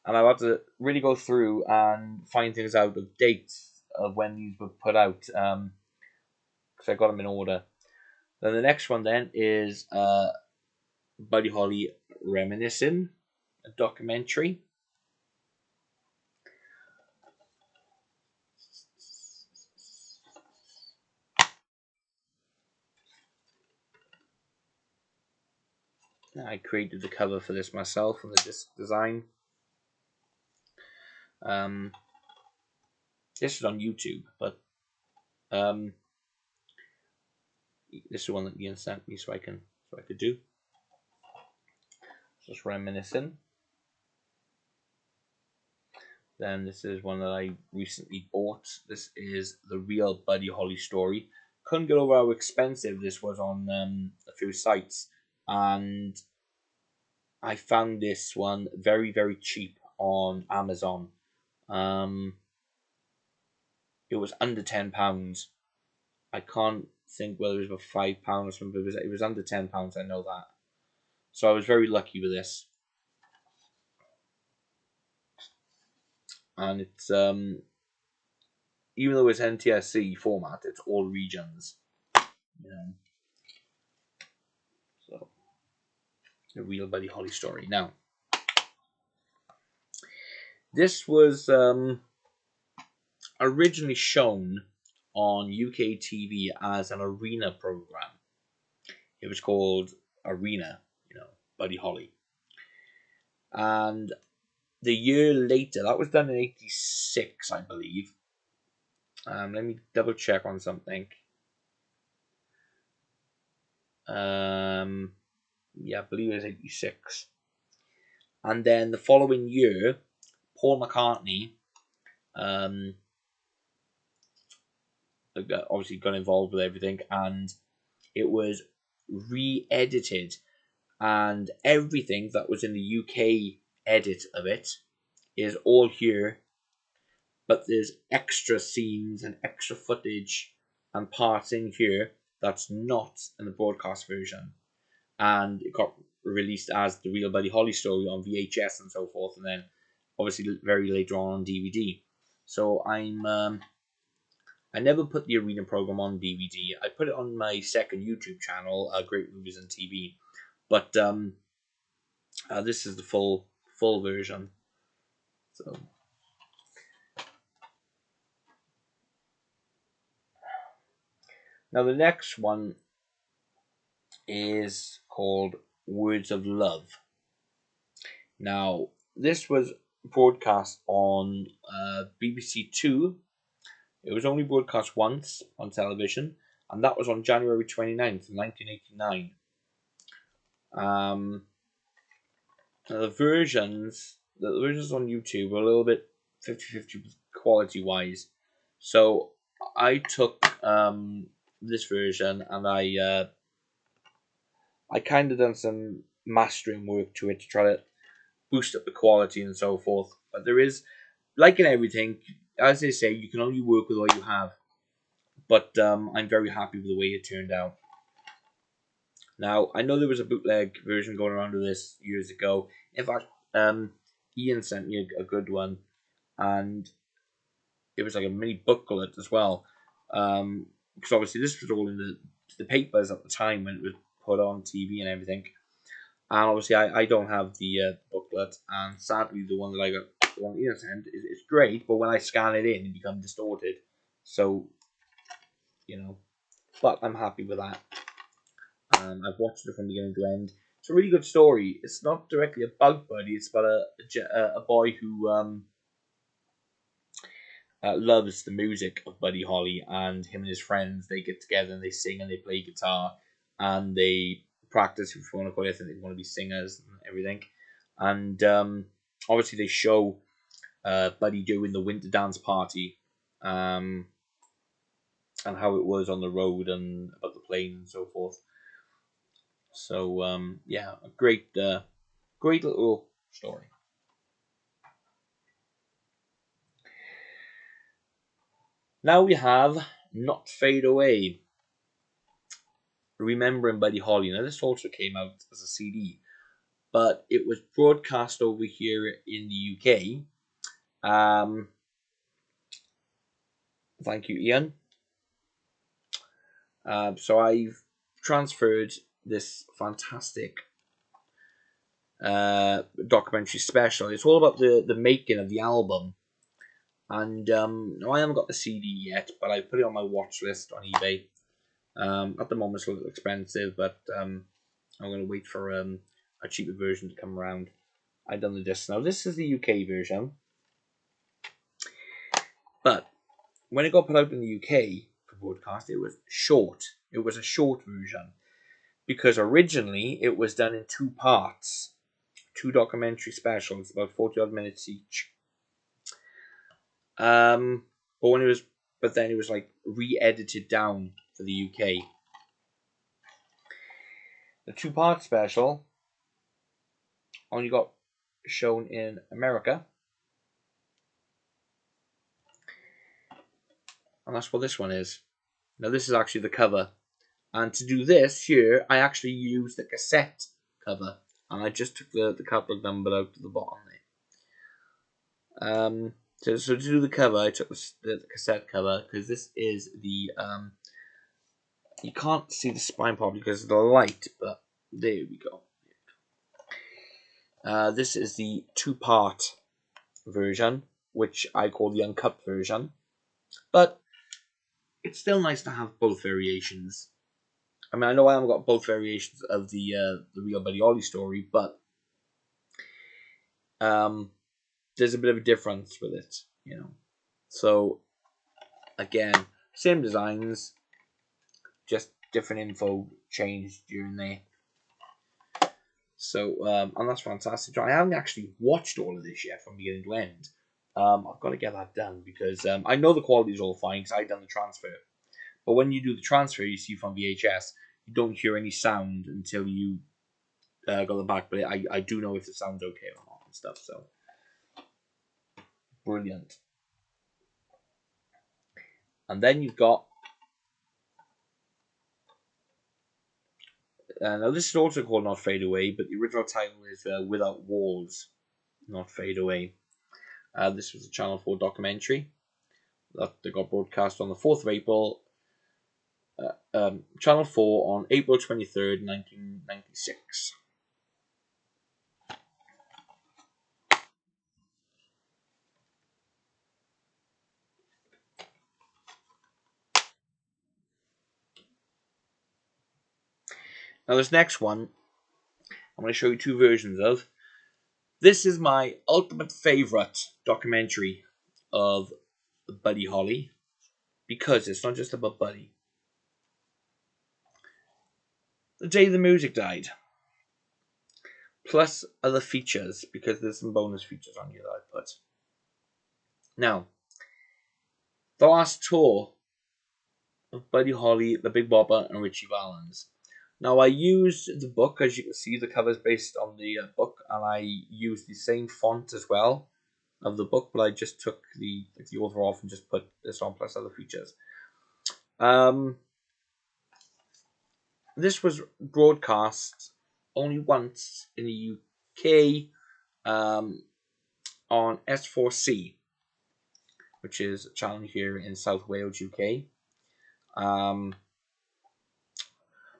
Speaker 1: And I've had to really go through and find things out of dates of when these were put out, because I got them in order. Then the next one then is Buddy Holly Reminiscing, a documentary. I created the cover for this myself and the disc design. This is on YouTube, but this is one that Ian sent me so I could do. Just reminiscing. Then this is one that I recently bought. This is the real Buddy Holly story. Couldn't get over how expensive this was on a few sites, and I found this one very, very cheap on Amazon. It was under £10. I can't think whether it was about £5 or something. It was under £10. I know that. So I was very lucky with this, and it's even though it's NTSC format, it's all regions. So the real Buddy Holly story. Now, this was originally shown on UK TV as an arena program. It was called Arena, Buddy Holly. And the year later, that was done in '86, I believe. Let me double check on something. Yeah, I believe it was '86. And then the following year, Paul McCartney obviously got involved with everything, and it was re-edited, and everything that was in the UK edit of it is all here, but there's extra scenes and extra footage and parts in here that's not in the broadcast version, and it got released as the real Buddy Holly story on VHS and so forth, and then obviously very later on DVD. So I never put the Arena program on DVD. I put it on my second YouTube channel, Great Movies and TV. But this is the full version. So now the next one is called Words of Love. Now this was broadcast on BBC Two. It was only broadcast once on television, and that was on January 29th, 1989. The versions on YouTube were a little bit 50-50 quality wise. So I took this version, and I kind of done some mastering work to it to try to boost up the quality and so forth. But there is like in everything, as they say, you can only work with what you have. But I'm very happy with the way it turned out. Now, I know there was a bootleg version going around of this years ago. In fact, Ian sent me a good one, and it was like a mini booklet as well. Because obviously this was all in the papers at the time when it was put on TV and everything. And obviously I don't have the booklet, and sadly the one that I got, the one that Ian sent, is great, but when I scan it in, it becomes distorted. So, but I'm happy with that. I've watched it from beginning to end. It's a really good story. It's not directly about Buddy. It's about a boy who loves the music of Buddy Holly, and him and his friends, they get together and they sing and they play guitar and they practice, if you want to call it. I think they want to be singers and everything. And obviously they show Buddy doing the winter dance party, and how it was on the road and about the plane and so forth. So yeah, a great little story. Now we have Not Fade Away, Remembering Buddy Holly. Now this also came out as a CD, but it was broadcast over here in the UK. Thank you, Ian. So I've transferred this fantastic documentary special. It's all about the making of the album. And no, I haven't got the CD yet, but I put it on my watch list on eBay. At the moment, it's a little expensive, but I'm going to wait for a cheaper version to come around. I've done the disc. Now, this is the UK version, but when it got put out in the UK for broadcast, it was short. It was a short version because originally it was done in two parts, two documentary specials, about 40 odd minutes each. But then it was like re-edited down for the UK. The two-part special only got shown in America, and that's what this one is. Now this is actually the cover, and to do this here, I actually used the cassette cover, and I just took the catalog number out to the bottom there. So to do the cover, I took the cassette cover because this is the you can't see the spine probably because of the light, but there we go. This is the two-part version, which I call the uncut version, but it's still nice to have both variations. I mean, I know I haven't got both variations of the real Buddy Holly story, but there's a bit of a difference with it, So again, same designs, just different info changed during there. So and that's fantastic. I haven't actually watched all of this yet from beginning to end. I've got to get that done because I know the quality is all fine because I've done the transfer. But when you do the transfer, you see from VHS, you don't hear any sound until you go the back. But I do know if the sound's okay or not and stuff. So brilliant. And then you've got now this is also called Not Fade Away, but the original title is Without Walls, Not Fade Away. This was a Channel 4 documentary that got broadcast on the 4th of April, Channel 4 on April 23rd, 1996. Now this next one, I'm going to show you two versions of. This is my ultimate favourite documentary of Buddy Holly because it's not just about Buddy. The Day the Music Died, plus other features because there's some bonus features on here that I put. Now, the last tour of Buddy Holly, the Big Bopper, and Richie Valens. Now, I used the book, as you can see, the cover's based on the book, and I used the same font as well of the book, but I just took the author off and just put this on plus other features. This was broadcast only once in the UK on S4C, which is a channel here in South Wales, UK.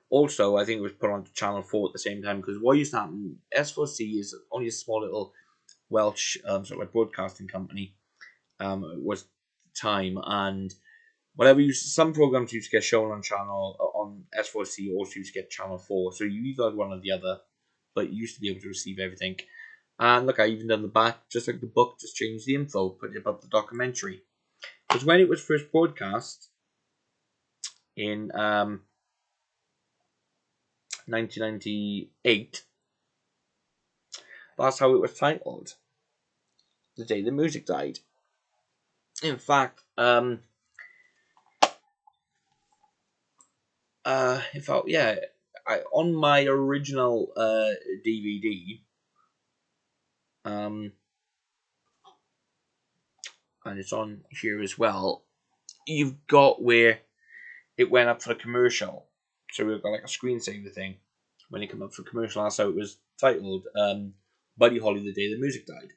Speaker 1: Also, I think it was put on Channel 4 at the same time, because what used to happen, S4C is only a small little Welsh sort of like broadcasting company. It was time, and some programs used to get shown on S4C, also used to get Channel 4, so you either had one or the other, but you used to be able to receive everything. And look, I even done the back, just like the book, just changed the info, put it above the documentary. Because when it was first broadcast in 1998, that's how it was titled, The Day the Music Died. In fact, yeah, on my original DVD, and it's on here as well, you've got where it went up for a commercial. So we've got like a screensaver thing when it came up for commercial. That's how it was titled, Buddy Holly, The Day the Music Died.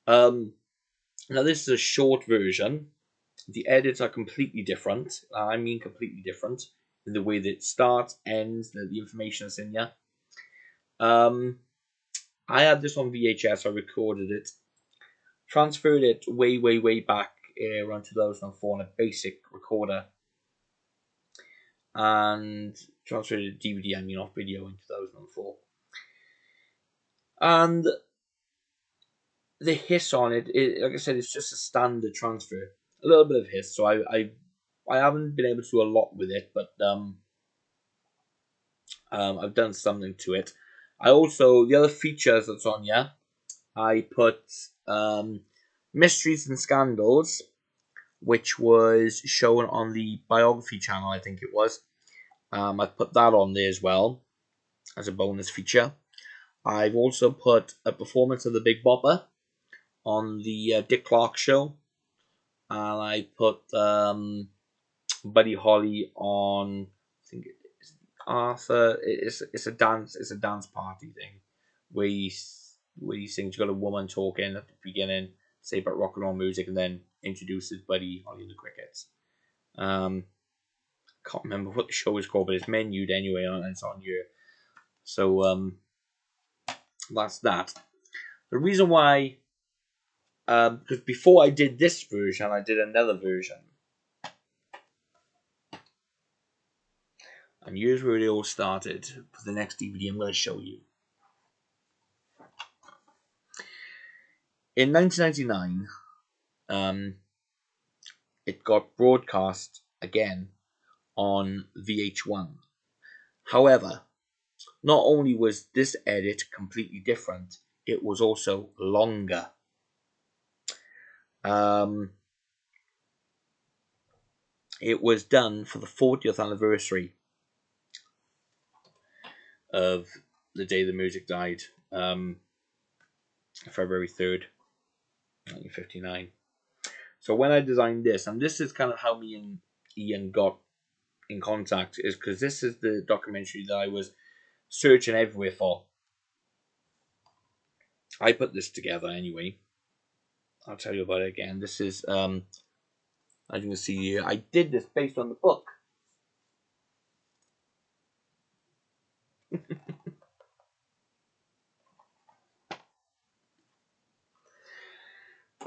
Speaker 1: Now this is a short version. The edits are completely different. I mean completely different in the way that it starts, ends, the information that's in here. I had this on VHS. I recorded it, transferred it way back around 2004 on a basic recorder, and transferred it to DVD, I mean off video, in 2004. And the hiss on it, like I said, it's just a standard transfer. A little bit of hiss, so I haven't been able to do a lot with it, but I've done something to it. I also, the other features that's on here, I put Mysteries and Scandals, which was shown on the Biography channel, I think it was. I've put that on there as well as a bonus feature. I've also put a performance of the Big Bopper on the Dick Clark show, and I put Buddy Holly on, I think it's Arthur. It's a dance party thing where he sings. You got a woman talking at the beginning, say about rock and roll music, and then introduces Buddy Holly and the Crickets. Can't remember what the show is called, but it's menued anyway, and it's on here. So that's that. The reason why, because before I did this version, I did another version. And here's where it all started for the next DVD I'm going to show you. In 1999, it got broadcast again on VH1. However, not only was this edit completely different, it was also longer. It was done for the 40th anniversary of the day the music died, February 3rd, 1959. So when I designed this, and this is kind of how me and Ian got in contact, is because this is the documentary that I was searching everywhere for. I put this together anyway. I'll tell you about it again. This is, as you can see here, I did this based on the book.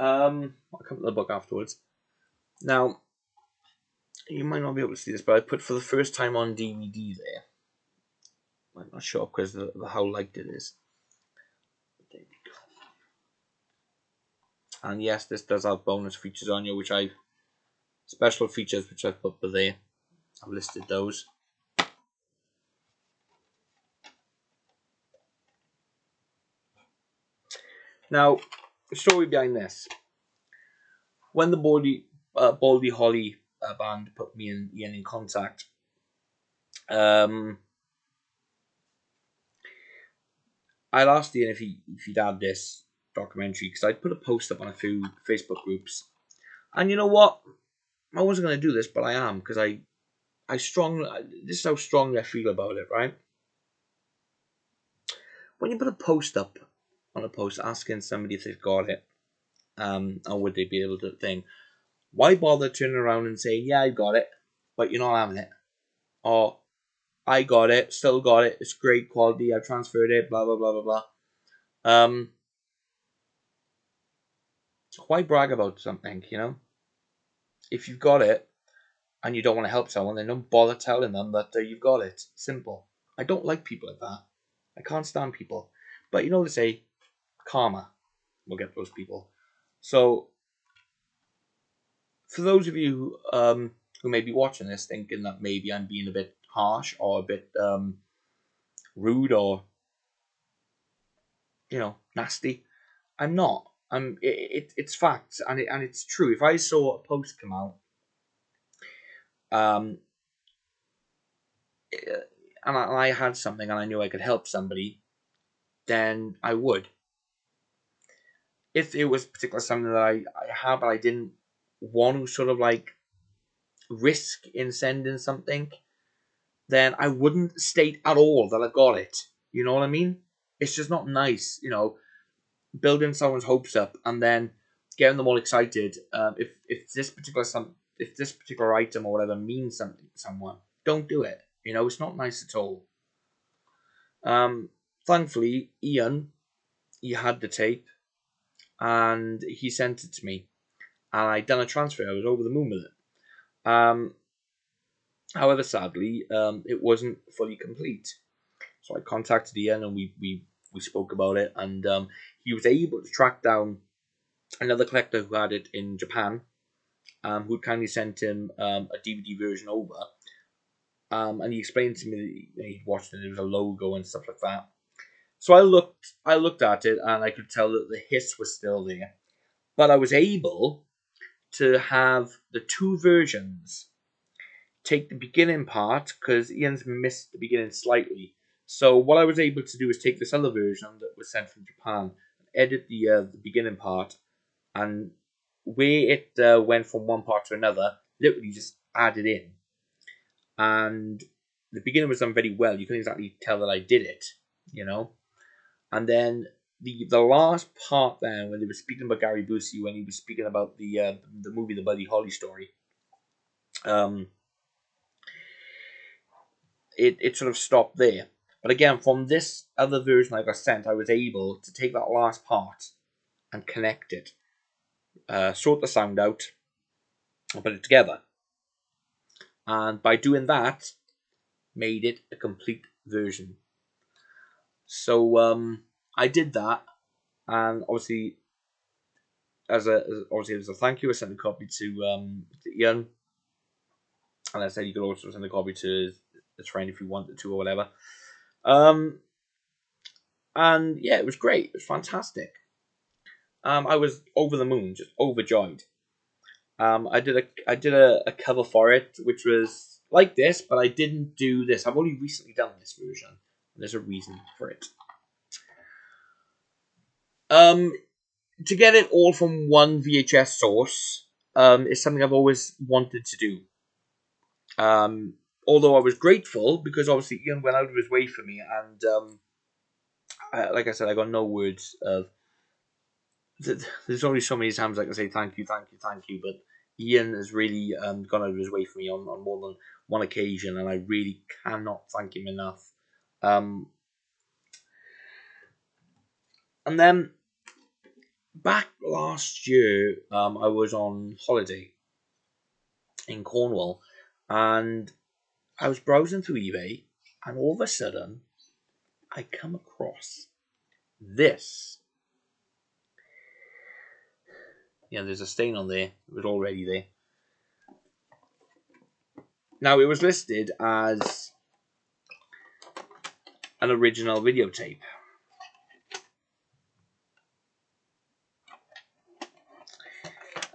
Speaker 1: I'll come to the book afterwards. Now, you might not be able to see this, but I put for the first time on DVD there. I'm not sure because of how light it is. There we go. And yes, this does have bonus features on here, special features which I've put there. I've listed those. Now, the story behind this. When the Baldy Holly band put me and Ian in contact, I asked Ian if he'd had this documentary because I'd put a post up on a few Facebook groups, and you know what? I wasn't going to do this, but I am because this is how strongly I feel about it, right? When you put a post up on a post asking somebody if they've got it, or would they be able to think, why bother turning around and saying, yeah, I got it, but you're not having it? Or, I got it, still got it, it's great quality, I've transferred it, blah, blah, blah, blah, blah. Why brag about something, you know? If you've got it, and you don't want to help someone, then don't bother telling them that you've got it. Simple. I don't like people like that. I can't stand people. But you know they say, karma will get those people. So, for those of you who may be watching this thinking that maybe I'm being a bit harsh or a bit rude or, nasty, I'm not. It's facts and it's true. If I saw a post come out, and I had something and I knew I could help somebody, then I would. If it was particular something that I had, but I didn't want to sort of like risk in sending something, then I wouldn't state at all that I got it. You know what I mean? It's just not nice, building someone's hopes up and then getting them all excited. If this particular item or whatever means something to someone, don't do it. It's not nice at all. Thankfully, Ian, he had the tape, and he sent it to me, and I'd done a transfer. I was over the moon with it. However, sadly, it wasn't fully complete. So I contacted Ian, and we spoke about it, and he was able to track down another collector who had it in Japan, who'd kindly sent him a DVD version over. And he explained to me that he'd watched it. There was a logo and stuff like that. So I looked at it, and I could tell that the hiss was still there. But I was able to have the two versions. Take the beginning part, because Ian's missed the beginning slightly. So what I was able to do is take this other version that was sent from Japan, edit the beginning part, and where it went from one part to another, literally just add it in. And the beginning was done very well. You couldn't exactly tell that I did it, And then the last part then, when they were speaking about Gary Busey, when he was speaking about the movie The Buddy Holly Story, it sort of stopped there. But again, from this other version I got sent, I was able to take that last part and connect it, sort the sound out, and put it together. And by doing that, made it a complete version. So I did that, and obviously, as a thank you, I sent a copy to Ian, and I said you could also send a copy to his friend if you wanted to or whatever. And yeah, it was great. It was fantastic. I was over the moon, just overjoyed. I did a cover for it, which was like this, but I didn't do this. I've only recently done this version. There's a reason for it. To get it all from one VHS source is something I've always wanted to do. Although I was grateful because obviously Ian went out of his way for me, and like I said, I got no words of. There's only so many times I can say thank you, thank you, thank you, but Ian has really gone out of his way for me on more than one occasion, and I really cannot thank him enough. And then back last year, I was on holiday in Cornwall, and I was browsing through eBay, and all of a sudden, I come across this. Yeah, there's a stain on there. It was already there. Now, it was listed as an original videotape.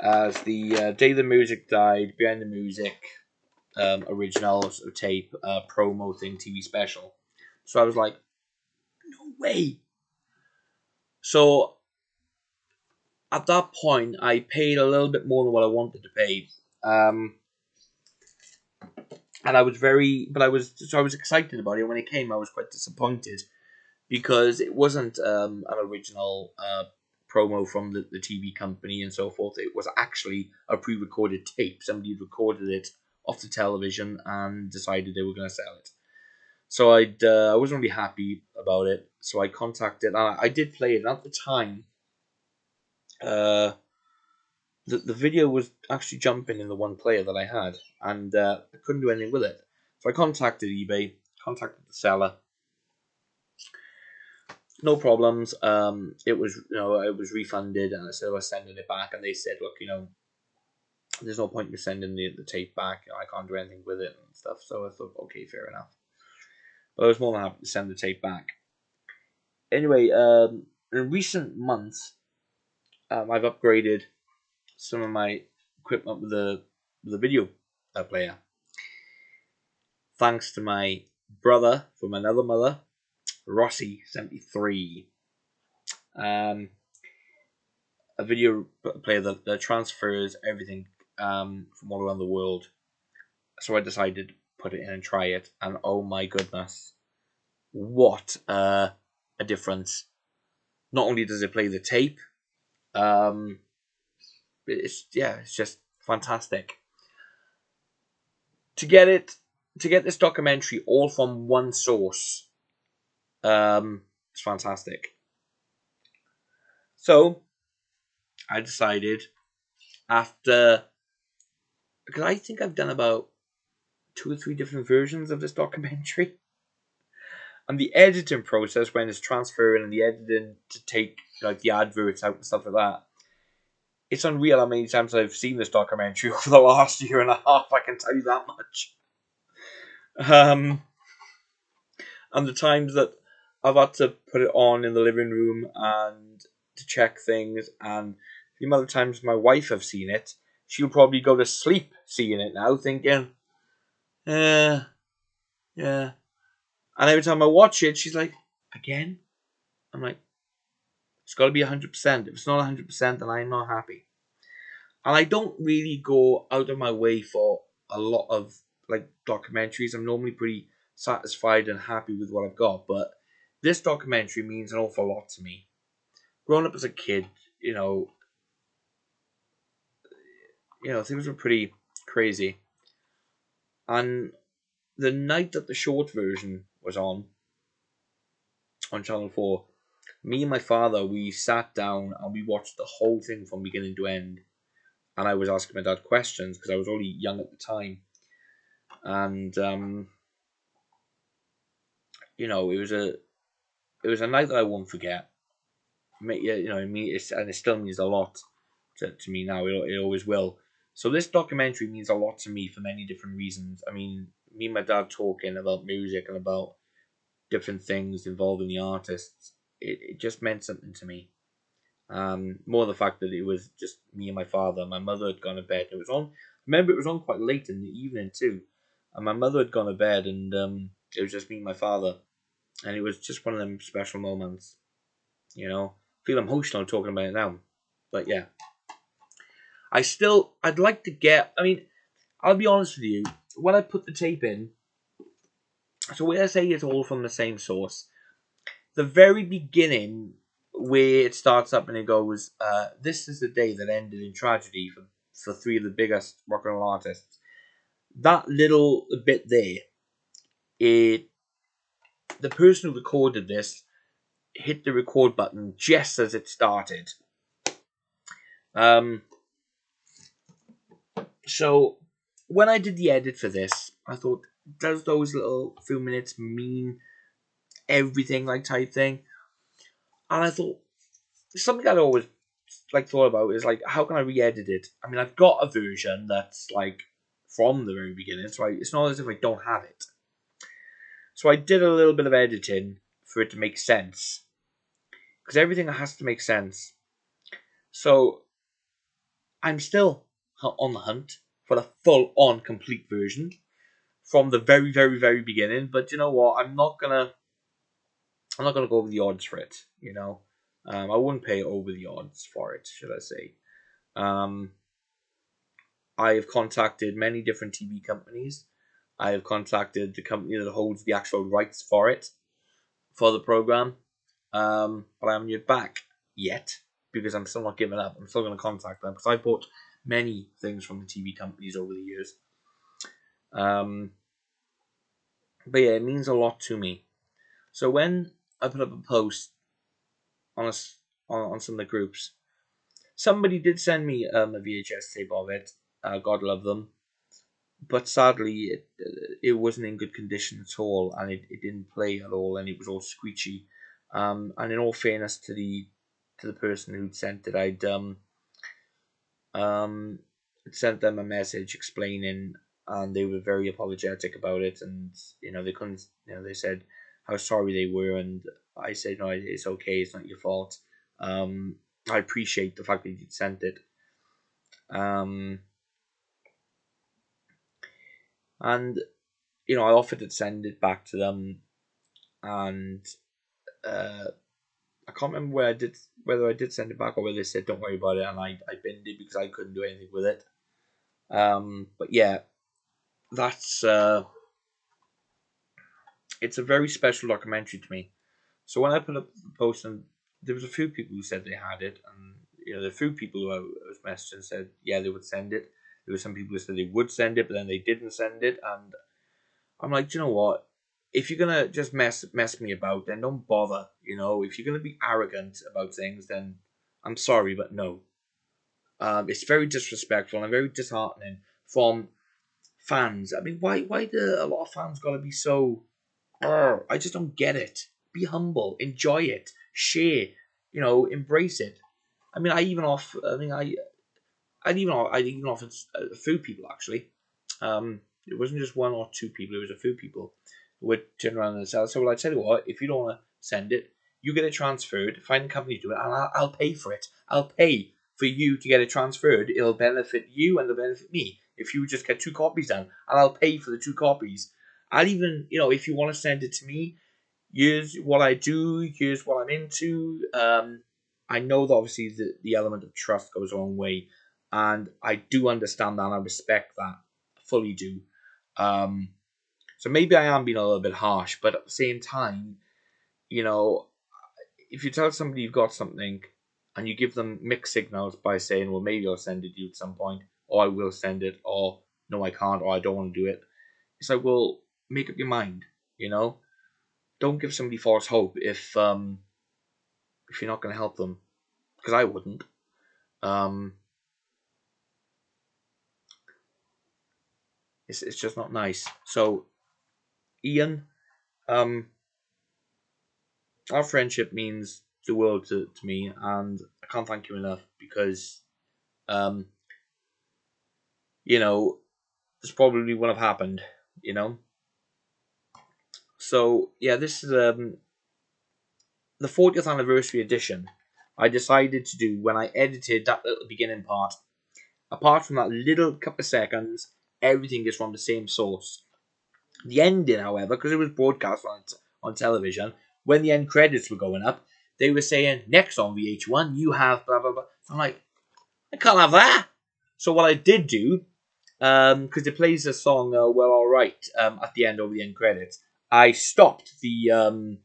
Speaker 1: As the Day the Music Died, Behind the Music, original sort of tape, promo thing, TV special. So I was like, no way. So at that point, I paid a little bit more than what I wanted to pay. And I was I was excited about it. When it came, I was quite disappointed because it wasn't an original promo from the TV company and so forth. It was actually a pre-recorded tape. Somebody had recorded it off the television and decided they were going to sell it. So I wasn't really happy about it. So I contacted, and I did play it. And at the time, the video was actually jumping in the one player that I had, and I couldn't do anything with it. So I contacted eBay, contacted the seller. No problems. It was it was refunded, and I said I was sending it back, and they said, look, there's no point in sending the tape back. I can't do anything with it and stuff. So I thought, okay, fair enough. But I was more than happy to send the tape back. Anyway, in recent months, I've upgraded some of my equipment with the video player, thanks to my brother from another mother, Rossi73. A video player that transfers everything from all around the world. So I decided to put it in and try it, and oh my goodness, what a difference! Not only does it play the tape, it's just fantastic. To get this documentary all from one source, it's fantastic. So I decided, after, because I think I've done about 2 or 3 different versions of this documentary, and the editing process when it's transferring and the editing to take like the adverts out and stuff like that, it's unreal how many times I've seen this documentary over the last year and a half. I can tell you that much. And the times that I've had to put it on in the living room and to check things, and the amount of times my wife have seen it, she'll probably go to sleep seeing it now, thinking, yeah. And every time I watch it, she's like, again? I'm like, it's got to be 100%. If it's not 100%, then I'm not happy. And I don't really go out of my way for a lot of like documentaries. I'm normally pretty satisfied and happy with what I've got, but this documentary means an awful lot to me. Growing up as a kid, things were pretty crazy. And the night that the short version was on Channel 4, me and my father, we sat down and we watched the whole thing from beginning to end. And I was asking my dad questions because I was only young at the time. And it was a night that I won't forget. It still means a lot to me now. It always will. So this documentary means a lot to me for many different reasons. I mean, me and my dad talking about music and about different things involving the artists, it just meant something to me. More the fact that it was just me and my father. My mother had gone to bed. It was on. Remember, it was on quite late in the evening too, and my mother had gone to bed, and it was just me and my father, and it was just one of them special moments. Feel emotional talking about it now, but yeah, I'd like to get. I mean, I'll be honest with you. When I put the tape in, so when I say it's all from the same source, the very beginning where it starts up and it goes, this is the day that ended in tragedy for 3 of the biggest rock and roll artists. That little bit there, the person who recorded this hit the record button just as it started. So when I did the edit for this, I thought, does those little few minutes mean everything, like, type thing? And I thought, something I'd always thought about is, like, how can I re-edit it? I mean, I've got a version that's like from the very beginning, so it's not as if I don't have it. So I did a little bit of editing for it to make sense, because everything has to make sense. So I'm still on the hunt for the full-on complete version from the very, very, very beginning. But you know what? I'm not gonna go over the odds for it. I wouldn't pay over the odds for it, should I say. Um, I have contacted many different TV companies. I have contacted the company that holds the actual rights for it, for the program. But I haven't heard back yet because I'm still not giving up. I'm still going to contact them because I bought many things from the TV companies over the years. But yeah, it means a lot to me. So when I put up a post on on some of the groups, somebody did send me a VHS tape of it. God love them, but sadly it wasn't in good condition at all, and it didn't play at all, and it was all squeaky. And in all fairness to the person who'd sent it, um sent them a message explaining, and they were very apologetic about it, and they couldn't, they said how sorry they were, and I said no, it's okay, it's not your fault. I appreciate the fact that you sent it. um and I offered to send it back to them, and uh I can't remember whether I did send it back or whether they said don't worry about it, and I binned it because I couldn't do anything with it. But yeah, that's it's a very special documentary to me. So when I put up the post, and there was a few people who said they had it, and there were a few people who I was messaging said yeah they would send it. There were some people who said they would send it, but then they didn't send it, and I'm like, do you know what? If you're gonna just mess me about, then don't bother. If you're gonna be arrogant about things, then I'm sorry, but no. It's very disrespectful and very disheartening from fans. I mean, why do a lot of fans gotta be so? I just don't get it. Be humble, enjoy it, share, embrace it. I mean, I'd even offered a few people actually. It wasn't just one or two people; it was a few people who would turn around and sell. So, well, I tell you what, if you don't want to send it, you get it transferred. Find a company to do it, and I'll pay for it. I'll pay for you to get it transferred. It'll benefit you and it'll benefit me. If you just get 2 copies done, and I'll pay for the 2 copies. I'll even, if you want to send it to me, here's what I do, here's what I'm into. I know that obviously the element of trust goes a long way, and I do understand that and I respect that. I fully do. Um, so maybe I am being a little bit harsh, but at the same time, you know, if you tell somebody you've got something and you give them mixed signals by saying, well, maybe I'll send it to you at some point, or I will send it, or no, I can't, or I don't want to do it. It's like, well, make up your mind, you know? Don't give somebody false hope if you're not going to help them, because I wouldn't. Um, it's just not nice. So, Ian, um, our friendship means the world to me, and I can't thank you enough because, um, this probably wouldn't have happened, you know. So yeah, this is the 40th anniversary edition. I decided to do when I edited that little beginning part. Apart from that little couple of seconds, everything is from the same source. The ending, however, because it was broadcast on television, when the end credits were going up, they were saying, next on VH1, you have blah, blah, blah. I'm like, I can't have that. So what I did do, because it plays the song, Well, Alright, at the end of the end credits, I stopped in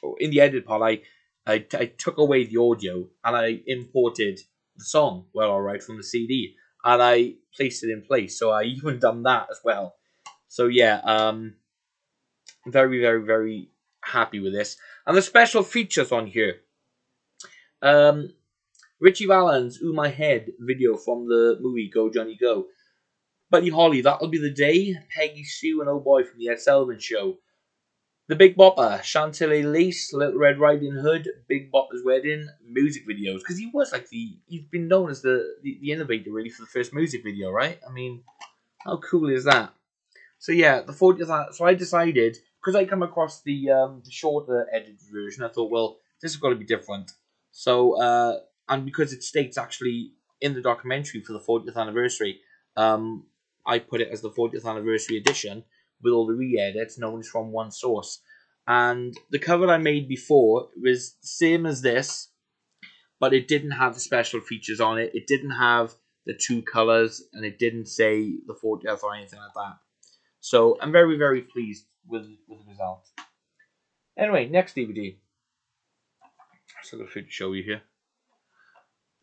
Speaker 1: the edit part, I took away the audio and I imported the song, Well, Alright, from the CD, and I placed it in place. So I even done that as well. So yeah, very, very, very happy with this. And the special features on here. Um, Richie Valens, Ooh My Head video from the movie Go Johnny Go. Buddy Holly, That'll Be the Day. Peggy Sue and Oh Boy from the Ed Sullivan Show. The Big Bopper, Chantilly Lace, Little Red Riding Hood, Big Bopper's Wedding, music videos. Because he was like he's been known as the innovator really for the first music video, right? I mean, how cool is that? So yeah, the 40th. So I decided, because I come across the shorter edited version, I thought, well, this has got to be different. So and because it states actually in the documentary for the 40th anniversary, um, I put it as the 40th anniversary edition with all the re-edits known from one source. And the cover I made before was the same as this, but it didn't have the special features on it. It didn't have the 2 colors, and it didn't say the 40th or anything like that. So I'm very, very pleased with the result. Anyway, next DVD. So I've got a few to show you here.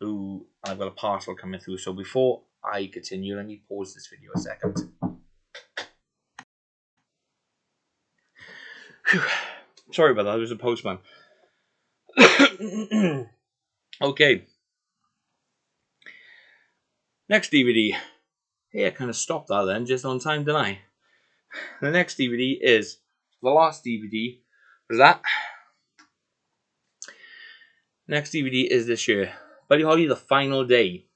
Speaker 1: Ooh, I've got a parcel coming through. So before I continue, let me pause this video a second. Whew. Sorry about that. It was a postman. Okay. Next DVD. Hey, I kind of stopped that then, just on time, didn't I? The next DVD is the last DVD. Was that? Next DVD is this year. Buddy Holly, The Final Day.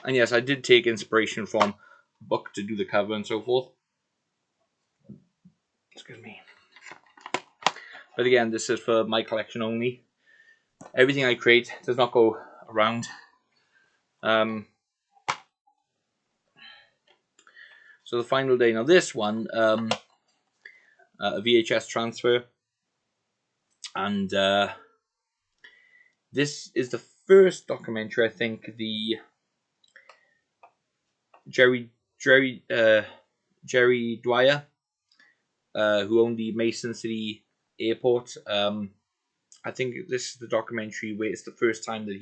Speaker 1: And yes, I did take inspiration from the book to do the cover and so forth. Excuse me. But again, this is for my collection only. Everything I create does not go around. So The Final Day. Now this one, a VHS transfer. And this is the first documentary, I think, the Jerry Dwyer, who owned the Mason City Airport. I think this is the documentary where it's the first time that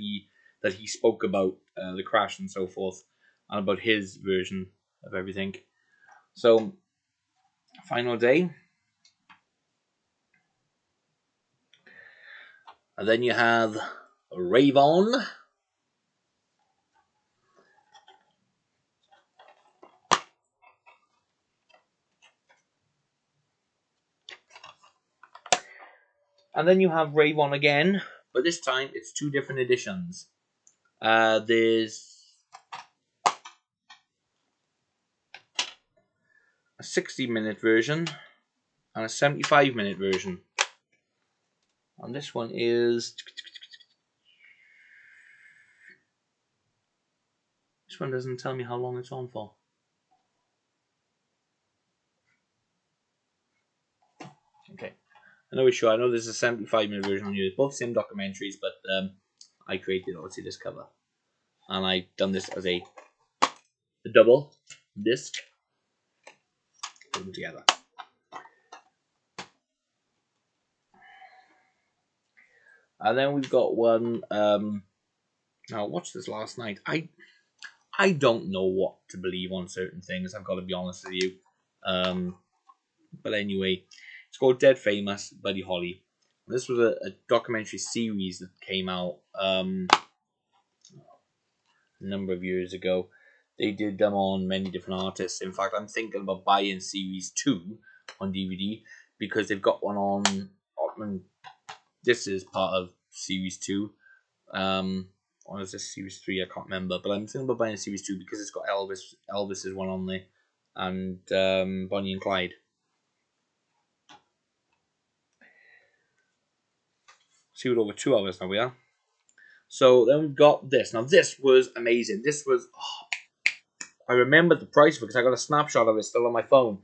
Speaker 1: he spoke about the crash and so forth, and about his version of everything. So, Final Day. And then you have Rave On. And then you have Rave On again, but this time it's 2 different editions. There's a 60-minute version and a 75-minute version. And this one is... This one doesn't tell me how long it's on for. Okay. No issue. I know there's a 75-minute version on here. Both same documentaries, but I created obviously this cover. And I've done this as a double disc. Put them together. And then we've got one. I watched this last night. I don't know what to believe on certain things. I've got to be honest with you. But anyway, it's called Dead Famous, Buddy Holly. This was a documentary series that came out a number of years ago. They did them on many different artists. In fact, I'm thinking about buying series 2 on DVD because they've got one on. This is part of series 2. Or is this series 3? I can't remember. But I'm thinking about buying series 2 because it's got Elvis. Elvis is one on there, and Bonnie and Clyde. See, we're over 2 hours now. We are. So then we've got this. Now this was amazing. This was. I remember the price because I got a snapshot of it still on my phone.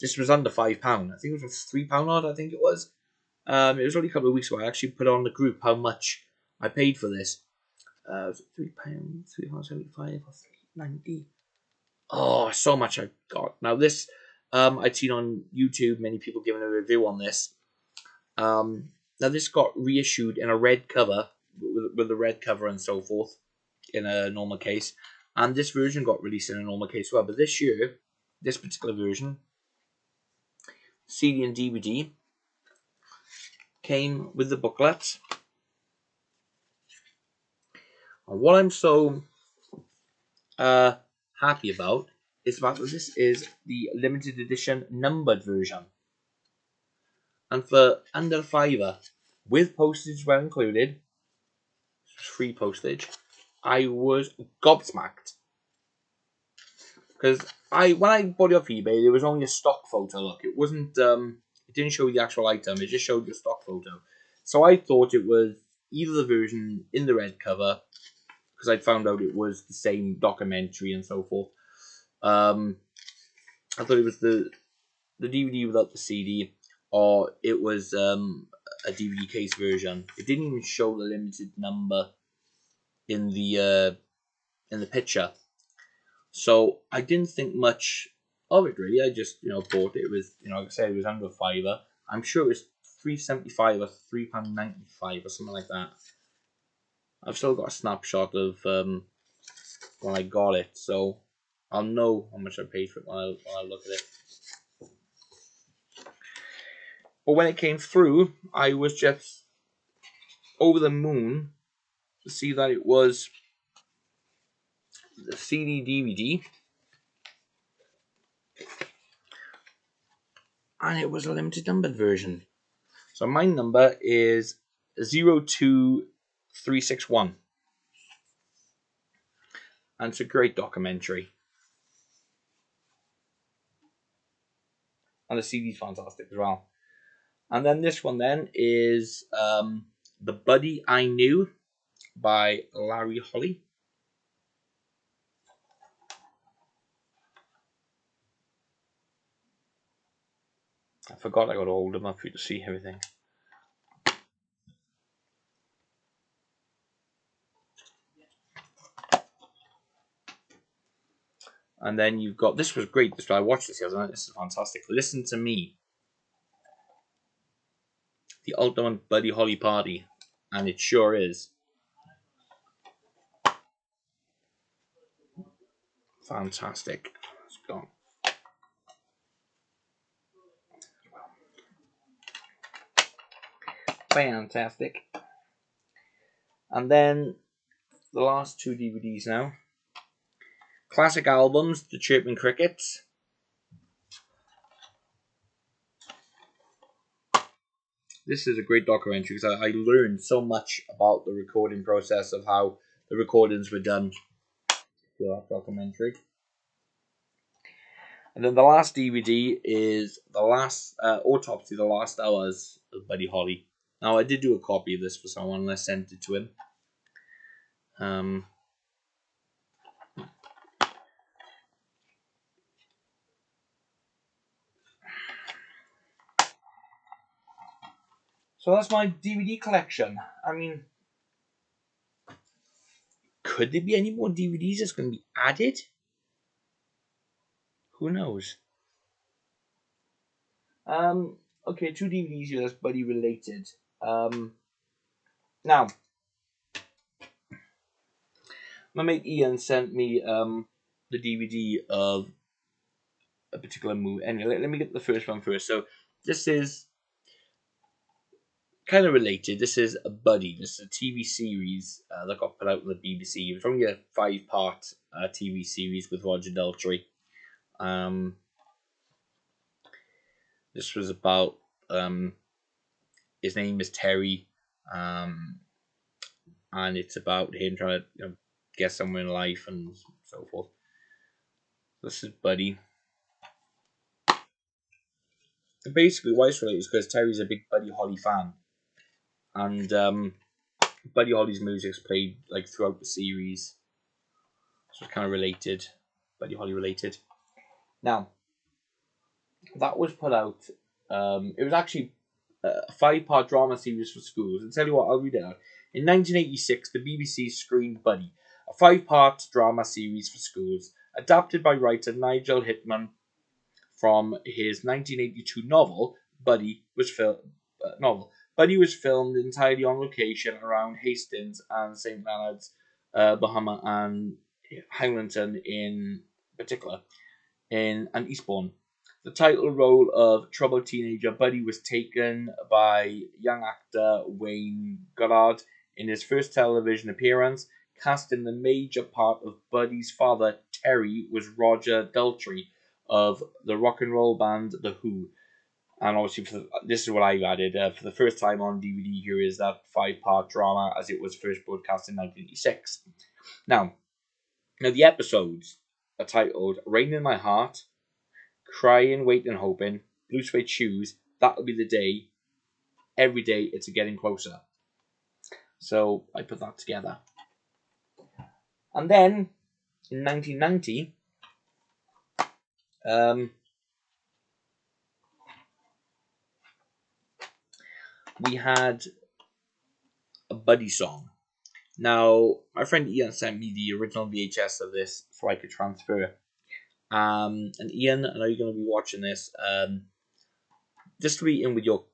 Speaker 1: This was under £5. I think it was £3 odd. I think it was. It was only a couple of weeks ago. I actually put on the group how much I paid for this. Was it £3, £3.75 or £3.90? Oh, so much I got. Now this, I'd seen on YouTube many people giving a review on this. Now this got reissued in a red cover with the red cover and so forth in a normal case, and this version got released in a normal case as well. But this year, this particular version, CD and DVD, came with the booklet. And what I'm so happy about is the fact that this is the limited edition numbered version. And for under £5, with postage well included, free postage, I was gobsmacked. Because when I bought it off eBay, there was only a stock photo. Look, it wasn't. It didn't show the actual item. It just showed the stock photo. So I thought it was either the version in the red cover, because I'd found out it was the same documentary and so forth. I thought it was the DVD without the CD, or it was a DVD case version. It didn't even show the limited number in the picture, so I didn't think much of it really. I just bought it. It was like I said, it was under $5. I'm sure it was £3.75 or £3.95 or something like that. I've still got a snapshot of when I got it, so I'll know how much I paid for it when I look at it. But when it came through, I was just over the moon to see that it was the CD DVD, and it was a limited numbered version. So my number is 02361, and it's a great documentary. And the CD's fantastic as well. And then this one then is The Buddy I Knew by Larry Holly. I forgot I got to hold them up for you to see everything. And then you've got, this was great. I watched this the other night. This is fantastic. Listen to Me, the ultimate Buddy Holly party, and it sure is. Fantastic. Let's go. Fantastic. And then the last two DVDs now. Classic albums, The Chirping Crickets. This is a great documentary because I learned so much about the recording process of how the recordings were done for that documentary. And then the last DVD is the last Autopsy, The Last Hours of Buddy Holly. Now I did do a copy of this for someone and I sent it to him. So that's my DVD collection. I mean, could there be any more DVDs that's going to be added? Who knows? Okay, two DVDs here that's Buddy related. Now, my mate Ian sent me the DVD of a particular movie. Anyway, let me get the first one first. So this is kind of related. This is a Buddy. This is a TV series that got put out on the BBC. It was only a 5-part TV series with Roger Daltrey. This was about his name is Terry, and it's about him trying to get somewhere in life and so forth. This is Buddy. And basically, why it's related is because Terry's a big Buddy Holly fan, and Buddy Holly's music's played like throughout the series, so it's kind of related, Buddy Holly related. Now, that was put out. It was actually a 5-part drama series for schools. And tell you what, I'll read it out. In 1986, the BBC screened Buddy, a 5-part drama series for schools, adapted by writer Nigel Hitman from his 1982 novel. Buddy was filmed entirely on location around Hastings and St Leonard's, Bahama, and Highlington in particular, and Eastbourne. The title role of troubled teenager Buddy was taken by young actor Wayne Goddard in his first television appearance. Casting the major part of Buddy's father, Terry, was Roger Daltrey of the rock and roll band The Who. And obviously, this is what I've added. For the first time on DVD, here is that 5-part drama as it was first broadcast in 1986. Now the episodes are titled Rain in My Heart, Crying, Waiting, Hoping, Blue Suede Shoes, That'll Be the Day, Every Day It's Getting Closer. So I put that together. And then in 1990, we had a Buddy song. Now, my friend Ian sent me the original VHS of this so I could transfer. And Ian, I know you're going to be watching this. This will be in with your.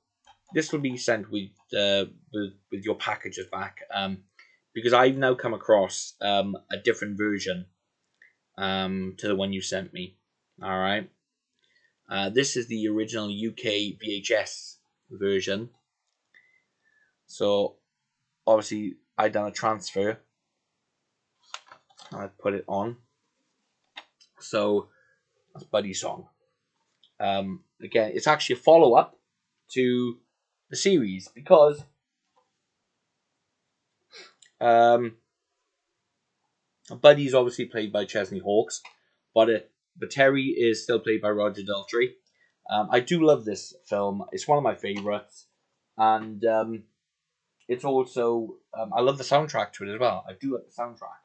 Speaker 1: This will be sent with your packages back. Because I've now come across a different version to the one you sent me. All right. This is the original UK VHS version. So obviously I done a transfer. I put it on. So that's Buddy song. Again, it's actually a follow up to the series because Buddy's obviously played by Chesney Hawkes, but Terry is still played by Roger Daltrey. I do love this film. It's one of my favourites, and it's also I love the soundtrack to it as well. I do like the soundtrack,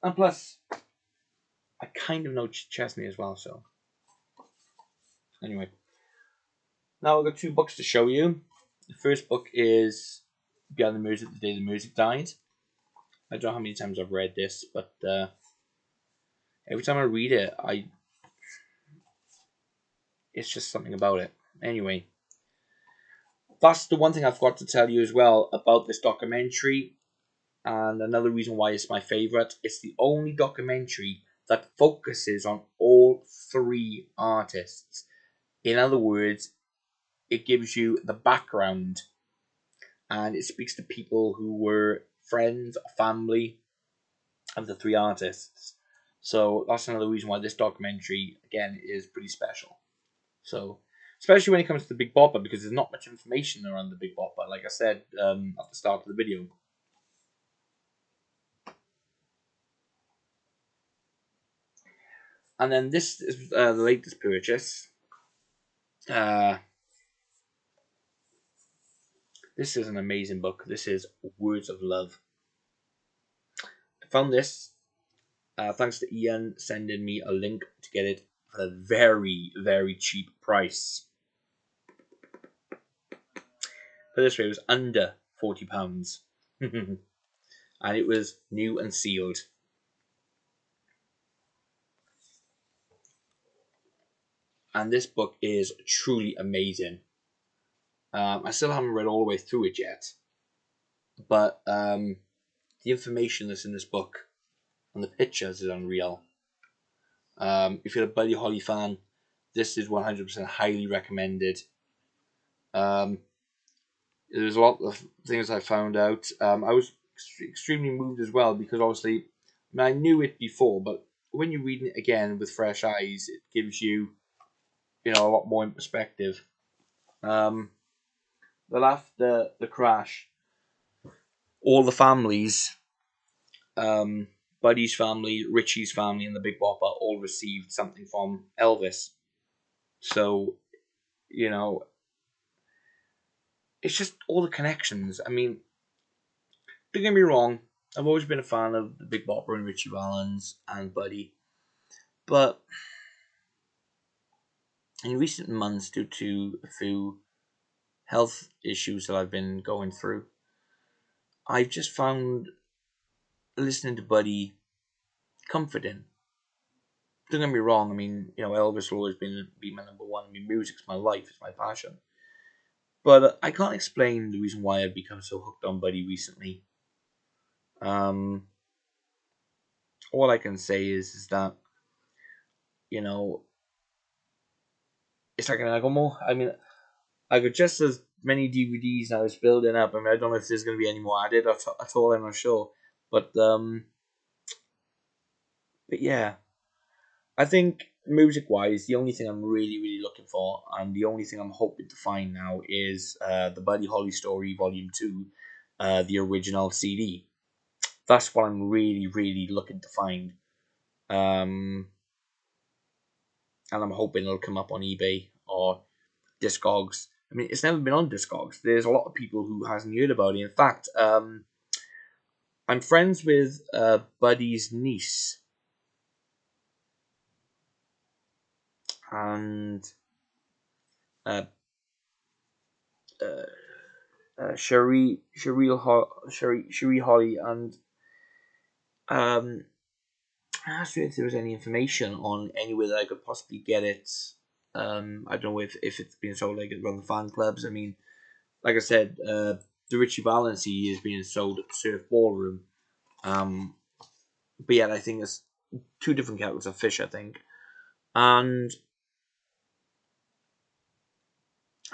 Speaker 1: and plus I kind of know Chesney as well. So anyway, now I've got two books to show you. The first book is Beyond the Music: The Day the Music Died. I don't know how many times I've read this, but every time I read it, it's just something about it. Anyway, that's the one thing I forgot to tell you as well about this documentary, and another reason why it's my favourite. It's the only documentary that focuses on all three artists. In other words, it gives you the background, and it speaks to people who were friends or family of the three artists. So that's another reason why this documentary, again, is pretty special. So, especially when it comes to the Big Bopper, because there's not much information around the Big Bopper, like I said at the start of the video. And then this is the latest purchase. This is an amazing book. This is Words of Love. I found this thanks to Ian sending me a link to get it at a very, very cheap price. Put this way, it was under £40. And it was new and sealed. And this book is truly amazing. I still haven't read all the way through it yet, but the information that's in this book and the pictures is unreal. If you're a Buddy Holly fan, this is 100% highly recommended. There's a lot of things I found out. I was extremely moved as well because obviously, I knew it before, but when you're reading it again with fresh eyes, it gives you, a lot more in perspective. After the crash, all the families, Buddy's family, Richie's family, and the Big Bopper all received something from Elvis. So, it's just all the connections. I mean, don't get me wrong, I've always been a fan of the Big Bopper and Ritchie Valens and Buddy, but in recent months, due to a few health issues that I've been going through, I've just found listening to Buddy comforting. Don't get me wrong, I mean, Elvis will always be my number one. I mean, music's my life, it's my passion. But I can't explain the reason why I've become so hooked on Buddy recently. All I can say is that, it's like an Agomo. I mean, I got just as many DVDs now. It's building up. I mean, I don't know if there's going to be any more added at all. I'm not sure, but yeah, I think music-wise, the only thing I'm really, really looking for, and the only thing I'm hoping to find now, is the Buddy Holly Story Volume 2, the original CD. That's what I'm really, really looking to find. And I'm hoping it'll come up on eBay or Discogs. I mean, it's never been on Discogs. There's a lot of people who hasn't heard about it. In fact, I'm friends with Buddy's niece, and Cherie Holly, and I asked her if there was any information on anywhere that I could possibly get it. I don't know if it's being sold like around the fan clubs. I mean, like I said, the Richie Valens is being sold at the Surf Ballroom. But yeah, I think it's two different kettles of fish, I think. And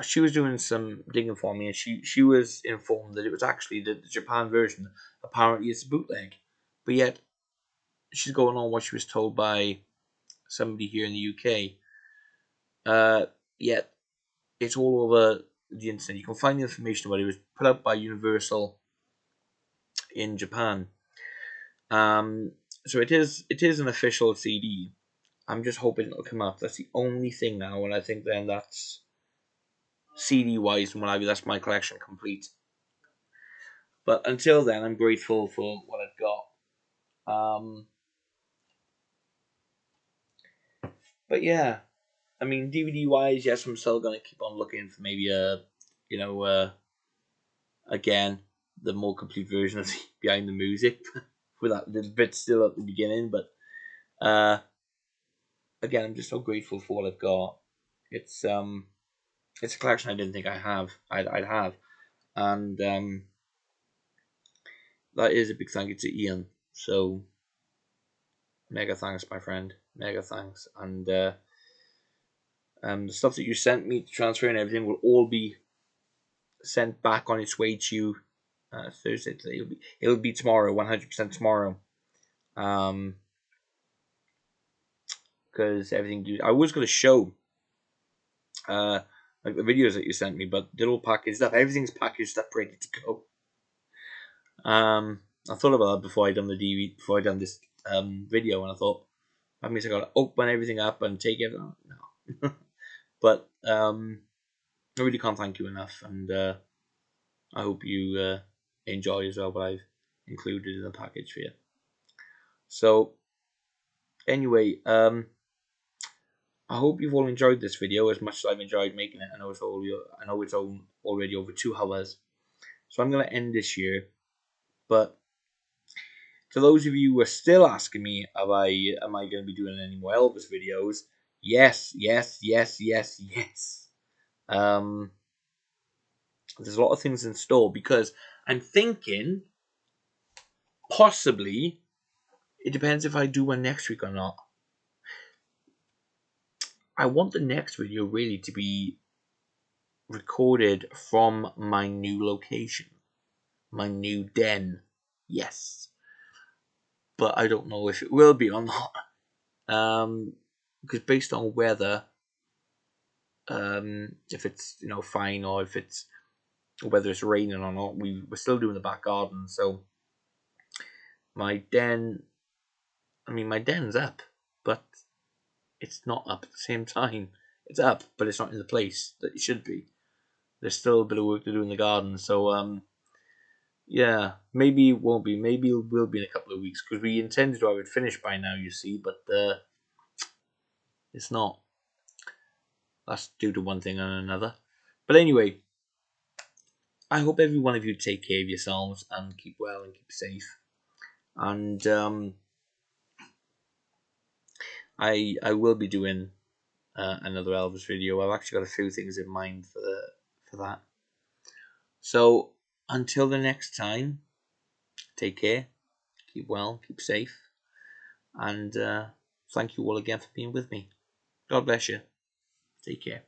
Speaker 1: she was doing some digging for me, and she was informed that it was actually the Japan version. Apparently, it's a bootleg, but yet she's going on what she was told by somebody here in the UK. Yet it's all over the internet. You can find the information about it. It was put out by Universal in Japan. So it is an official CD. I'm just hoping it'll come up. That's the only thing now, and I think then that's CD wise and what have you. That's my collection complete. But until then, I'm grateful for what I've got. But yeah, I mean, DVD wise, yes, I'm still gonna keep on looking for maybe again, the more complete version of the behind the music with that little bit still at the beginning. But again, I'm just so grateful for what I've got. It's it's a collection I didn't think I'd have, and that is a big thank you to Ian. So mega thanks, my friend, mega thanks, and the stuff that you sent me to transfer and everything will all be sent back on its way to you Thursday. Today it'll be tomorrow, 100% tomorrow. Because everything I was going to show like the videos that you sent me, but they're all packaged up. Everything's packaged up, ready to go. I thought about that before I done the DVD, before I done this video, and I thought that means I got to open everything up and take it. No, but I really can't thank you enough, and I hope you enjoy as well what I've included in the package for you. So anyway, I hope you've all enjoyed this video as much as I've enjoyed making it. I know it's already over 2 hours, so I'm gonna end this here. But to those of you who are still asking me, am I going to be doing any more Elvis videos? Yes, yes, yes, yes, yes. There's a lot of things in store because I'm thinking possibly it depends if I do one next week or not. I want the next video really to be recorded from my new location, my new den. Yes, but I don't know if it will be or not. Because based on weather, if it's fine or if it's whether it's raining or not, we're still doing the back garden. So my den, my den's up, but it's not up at the same time. It's up, but it's not in the place that it should be. There's still a bit of work to do in the garden. So yeah, maybe it won't be. Maybe it will be in a couple of weeks because we intended to have it finished by now, you see, but it's not. That's due to one thing and another. But anyway, I hope every one of you take care of yourselves and keep well and keep safe. And I will be doing another Elvis video. I've actually got a few things in mind for that. So until the next time, take care, keep well, keep safe, and thank you all again for being with me. God bless you. Take care.